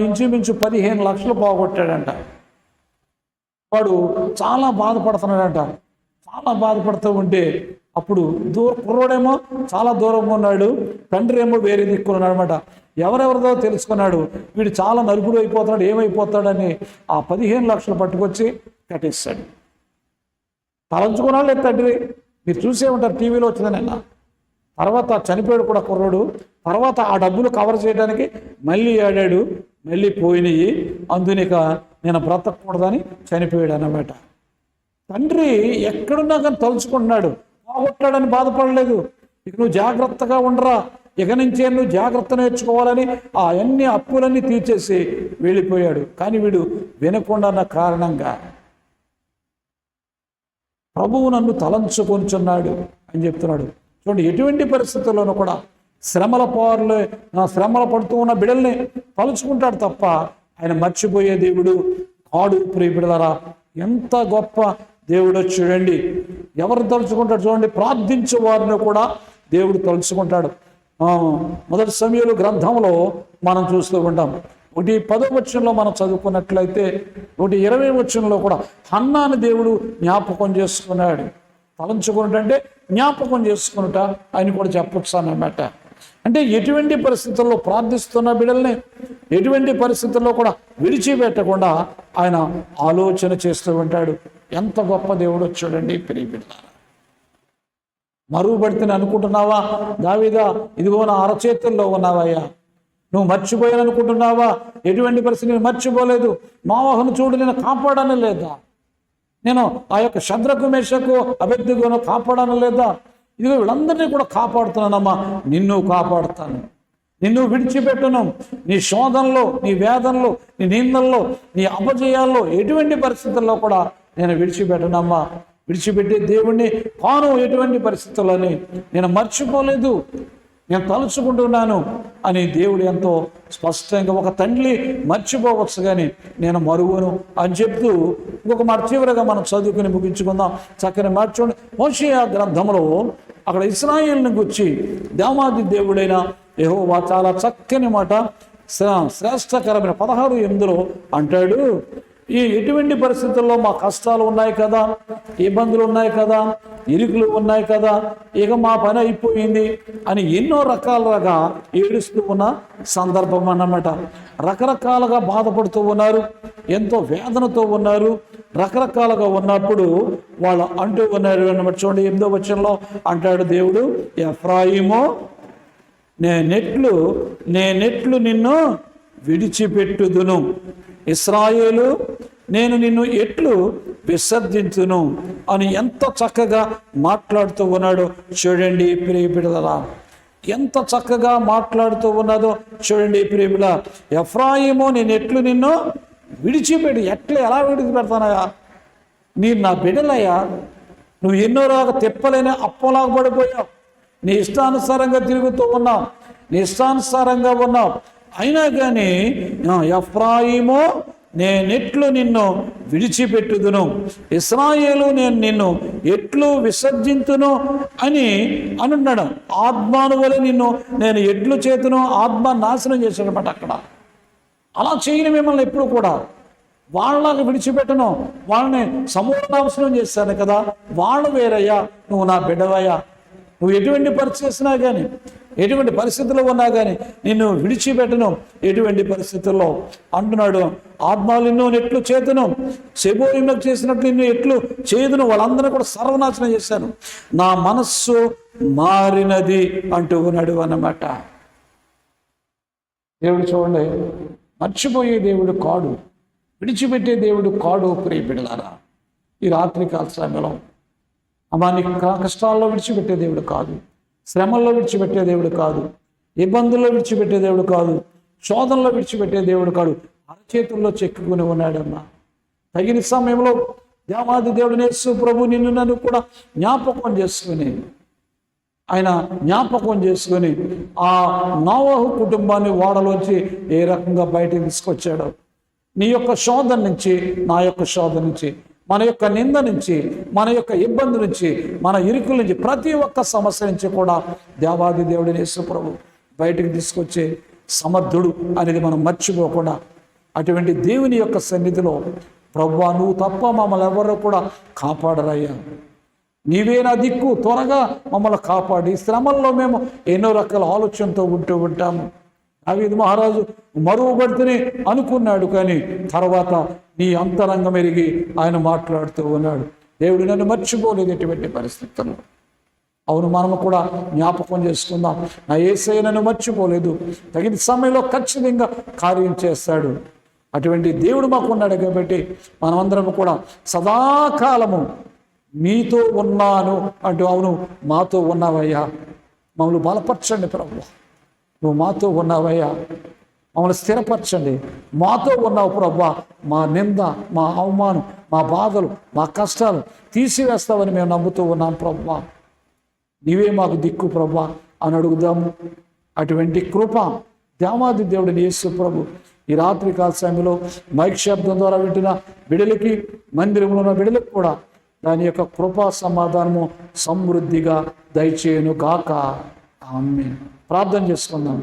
ఇంచుమించు 15 లక్షలు పోగొట్టాడంట. వాడు చాలా బాధపడుతున్నాడంట. చాలా బాధపడుతూ ఉంటే అప్పుడు కుర్రోడేమో చాలా దూరంగా ఉన్నాడు, తండ్రి ఏమో వేరే దిక్కున్నాడు అనమాట. ఎవరెవరిదో తెలుసుకున్నాడు, వీడు చాలా నలుగురు అయిపోతాడు, ఏమైపోతాడని ఆ 15 లక్షలు పట్టుకొచ్చి కట్టేస్తాడు. తలంచుకున్నాడు లేదు తండ్రి, మీరు చూసే ఉంటారు టీవీలో వచ్చిందనన్న. తర్వాత చనిపోయాడు కూడా కుర్రోడు. తర్వాత ఆ డబ్బులు కవర్ చేయడానికి మళ్ళీ ఆడాడు, మళ్ళీ పోయినాయి. అందునిక నేను బ్రతకూడదని చనిపోయాడు అన్నమాట. తండ్రి ఎక్కడున్నా కానీ తలుచుకుంటున్నాడు, పోగొట్టాడని బాధపడలేదు. ఇక నువ్వు జాగ్రత్తగా ఉండరా, ఇక నుంచే నువ్వు జాగ్రత్త నేర్చుకోవాలని ఆ అన్ని అప్పులన్నీ తీర్చేసి వెళ్ళిపోయాడు. కానీ వీడు వినకుండా కారణంగా ప్రభువు నన్ను తలంచుకొనుచున్నాడు అని చెప్తున్నాడు. చూడండి, ఎటువంటి పరిస్థితుల్లోనూ కూడా శ్రమలు పడుతూ ఉన్న బిడ్డల్ని తలుచుకుంటాడు తప్ప ఆయన మర్చిపోయే దేవుడు కాడు. ప్రియ బిడ్డలారా, ఎంత గొప్ప దేవుడు చూడండి. ఎవరు తలుచుకుంటాడు చూడండి, ప్రార్థించే వారిని కూడా దేవుడు తలుచుకుంటాడు. మొదటి సమూయేలు గ్రంథంలో మనం చూస్తూ ఉంటాం. 1:10 వచనంలో మనం చదువుకున్నట్లయితే 1:20 వచనంలో కూడా హన్నాని దేవుడు జ్ఞాపకం చేసుకున్నాడు. తలంచుకున్నట్టంటే జ్ఞాపకం చేసుకున్నట ఆయన కూడా చెప్పొచ్చు అన్నమాట. అంటే ఎటువంటి పరిస్థితుల్లో ప్రార్థిస్తున్న బిడ్డల్ని ఎటువంటి పరిస్థితుల్లో కూడా విడిచిపెట్టకుండా ఆయన ఆలోచన చేస్తూ ఉంటాడు. ఎంత గొప్ప దేవుడు చూడండి ప్రియ బిడ్డలారా. మరుగుపడితే అనుకుంటున్నావా దావీదా, ఇదిగో నా అరచేతుల్లో ఉన్నావయ్యా, నువ్వు మర్చిపోయాను అనుకుంటున్నావా? ఎటువంటి పరిస్థితి నేను మర్చిపోలేదు. నోవహును చూడు, నేను కాపాడాను లేదా? నేను ఆ యొక్క శద్రకు మేషకు అబేద్నెగోను కాపాడాను లేదా? ఇదిగో వీళ్ళందరినీ కూడా కాపాడుతున్నానమ్మా, నిన్ను కాపాడుతాను, నిన్ను విడిచిపెట్టను. నీ శోధనలో, నీ వేదనలో, నీ నిందల్లో, నీ అపజయాల్లో ఎటువంటి పరిస్థితుల్లో కూడా నేను విడిచిపెట్టనమ్మా. విడిచిపెట్టే దేవుణ్ణి కాను ఎటువంటి పరిస్థితుల్లోని నేను మర్చిపోలేదు, నేను తలుచుకుంటున్నాను అని దేవుడు ఎంతో స్పష్టంగా, ఒక తండ్రి మర్చిపోవచ్చు కానీ నేను మరువను అని చెప్తూ ఇంకొక మాట చివరిగా మనం చదువుకుని ముగించుకుందాం. చక్కని మాట చూడండి, హోషేయ గ్రంథంలో అక్కడ ఇశ్రాయేలుని గురించి దేవాది దేవుడైన యెహోవా చాలా చక్కని మాట శ్రేష్టకరమైన 16:8 అంటాడు, ఈ ఎటువంటి పరిస్థితుల్లో మా కష్టాలు ఉన్నాయి కదా, ఇబ్బందులు ఉన్నాయి కదా, ఇరుకులు ఉన్నాయి కదా, ఇక మా పని అయిపోయింది అని ఎన్నో రకాలుగా ఏడుస్తూ ఉన్న సందర్భం అన్నమాట. రకరకాలుగా బాధపడుతూ ఉన్నారు, ఎంతో వేదనతో ఉన్నారు. రకరకాలుగా ఉన్నప్పుడు వాళ్ళు అంటూ ఉన్నారు అన్నమాట. చూడండి 8వ వచనంలో అంటాడు దేవుడు, ఎఫ్రాయిమో నేనెట్లు నిన్ను విడిచిపెట్టుదును, ఇశ్రాయేలు నేను నిన్ను ఎట్లు విసర్జించును అని ఎంత చక్కగా మాట్లాడుతూ ఉన్నాడో చూడండి ప్రియబిడ్డలారా. ఎంత చక్కగా మాట్లాడుతూ ఉన్నదో చూడండి ప్రియబిడ్డ. ఎఫ్రాయిము నేను ఎట్లు నిన్ను విడిచిపెట్టి, ఎలా విడిచిపెడతానయా, మీరు నా బిడ్డలయ్యా, నువ్వు ఎన్నో రాగా తిప్పలేని అప్పలాగా పడిపోయావు, నీ ఇష్టానుసారంగా తిరుగుతూ ఉన్నావు, నీ ఇష్టానుసారంగా ఉన్నావు. అయినా కానీ ఎఫ్రాయిము నేనెట్లు నిన్ను విడిచిపెట్టుదును, ఇశ్రాయేలు నేను నిన్ను ఎట్లు విసర్జింతును అని అనున్నాడు. ఆత్మను వలె నిన్ను నేను ఎట్లు చేతును, ఆత్మ నాశనం చేశాడనమాట. అక్కడ అలా చేయని మిమ్మల్ని ఎప్పుడు కూడా వాళ్ళకి విడిచిపెట్టను, వాళ్ళని సమూలనాశనం చేశాను కదా, వాళ్ళు వేరయ్యా, నువ్వు నా బిడ్డవయ్యా, నువ్వు ఎటువంటి పరిస్థితి చేసినా కానీ, ఎటువంటి పరిస్థితుల్లో ఉన్నా కానీ నిన్ను విడిచిపెట్టను, ఎటువంటి పరిస్థితుల్లో అంటున్నాడు. ఆత్మలు నిన్ను ఎట్లు చేతును, సెబోయిలకు చేసినట్లు నిన్ను ఎట్లు చేదును, వాళ్ళందరూ కూడా సర్వనాశనం చేశాను, నా మనస్సు మారినది అంటూ ఉన్నాడు అన్నమాట. దేవుడు చూడండి, మర్చిపోయే దేవుడు కాడు, విడిచిపెట్టే దేవుడు కాడు. ప్రియబిడ్డలారా, ఈ రాత్రికాల సమయంలో నీ కష్టాల్లో విడిచిపెట్టే దేవుడు కాదు, శ్రమల్లో విడిచిపెట్టే దేవుడు కాదు, ఇబ్బందుల్లో విడిచిపెట్టే దేవుడు కాదు, శోధనలో విడిచిపెట్టే దేవుడు కాదు. అరచేతుల్లో చెక్కుకుని ఉన్నాడమ్మా. తగిన సమయంలో దేవాది దేవుడు యేసు ప్రభు నిన్ను నన్ను కూడా జ్ఞాపకం చేసుకుని, ఆయన జ్ఞాపకం చేసుకుని ఆ నోవహు కుటుంబాన్ని ఓడలోంచి ఏ రకంగా బయటకు తీసుకొచ్చాడో, నీ యొక్క శోధన నుంచి, నా యొక్క శోధన నుంచి, మన యొక్క నింద నుంచి, మన యొక్క ఇబ్బంది నుంచి, మన ఇరుకుల నుంచి, ప్రతి ఒక్క సమస్య నుంచి కూడా దేవాది దేవుడిని యేసు ప్రభు బయటకు తీసుకొచ్చే సమర్థుడు అనేది మనం మర్చిపోకుండా అటువంటి దేవుని యొక్క సన్నిధిలో, ప్రభువా నువ్వు తప్ప మమ్మల్ని ఎవరో కూడా కాపాడరయ్యా, నీవే నా దిక్కు, త్వరగా మమ్మల్ని కాపాడి. శ్రమల్లో మేము ఎన్నో రకాల ఆలోచనతో ఉంటూ ఉంటాము. దావీదు మహారాజు మరువబడితేనే అనుకున్నాడు, కానీ తర్వాత నీ అంతరంగం ఎరిగి ఆయన మాట్లాడుతూ ఉన్నాడు. దేవుడు నన్ను మర్చిపోలేదు ఎటువంటి పరిస్థితుల్లో. అవును, మనము కూడా జ్ఞాపకం చేసుకుందాం, నా యేసయ్య నన్ను మర్చిపోలేదు, తగిన సమయంలో ఖచ్చితంగా కార్యం చేస్తాడు. అటువంటి దేవుడు మాకు ఉన్నాడు కాబట్టి మనమందరం కూడా సదాకాలము మీతో ఉన్నాను అంటూ, అవును మాతో ఉన్నావయ్యా, మమ్మల్ని బలపరచండి ప్రభు, నువ్వు మాతో ఉన్నావయ్యా, మమ్మల్ని స్థిరపరచండి, మాతో ఉన్నావు ప్రభా, మా నింద, మా అవమానం, మా బాధలు, మా కష్టాలు తీసివేస్తావని మేము నమ్ముతూ ఉన్నాం ప్రభా, నీవే మాకు దిక్కు ప్రభా అని అడుగుదాము. అటువంటి కృప దేవాది దేవుడిని యేసు ప్రభు ఈ రాత్రికాల సమయంలో మైక్ శబ్దం ద్వారా వింటున్న బిడ్డలకి, మందిరంలో ఉన్న బిడ్డలకు కూడా దాని యొక్క కృపా సమాధానము సమృద్ధిగా దయచేయును గాక. ఆమేన్. ప్రార్థన చేసుకుందాం.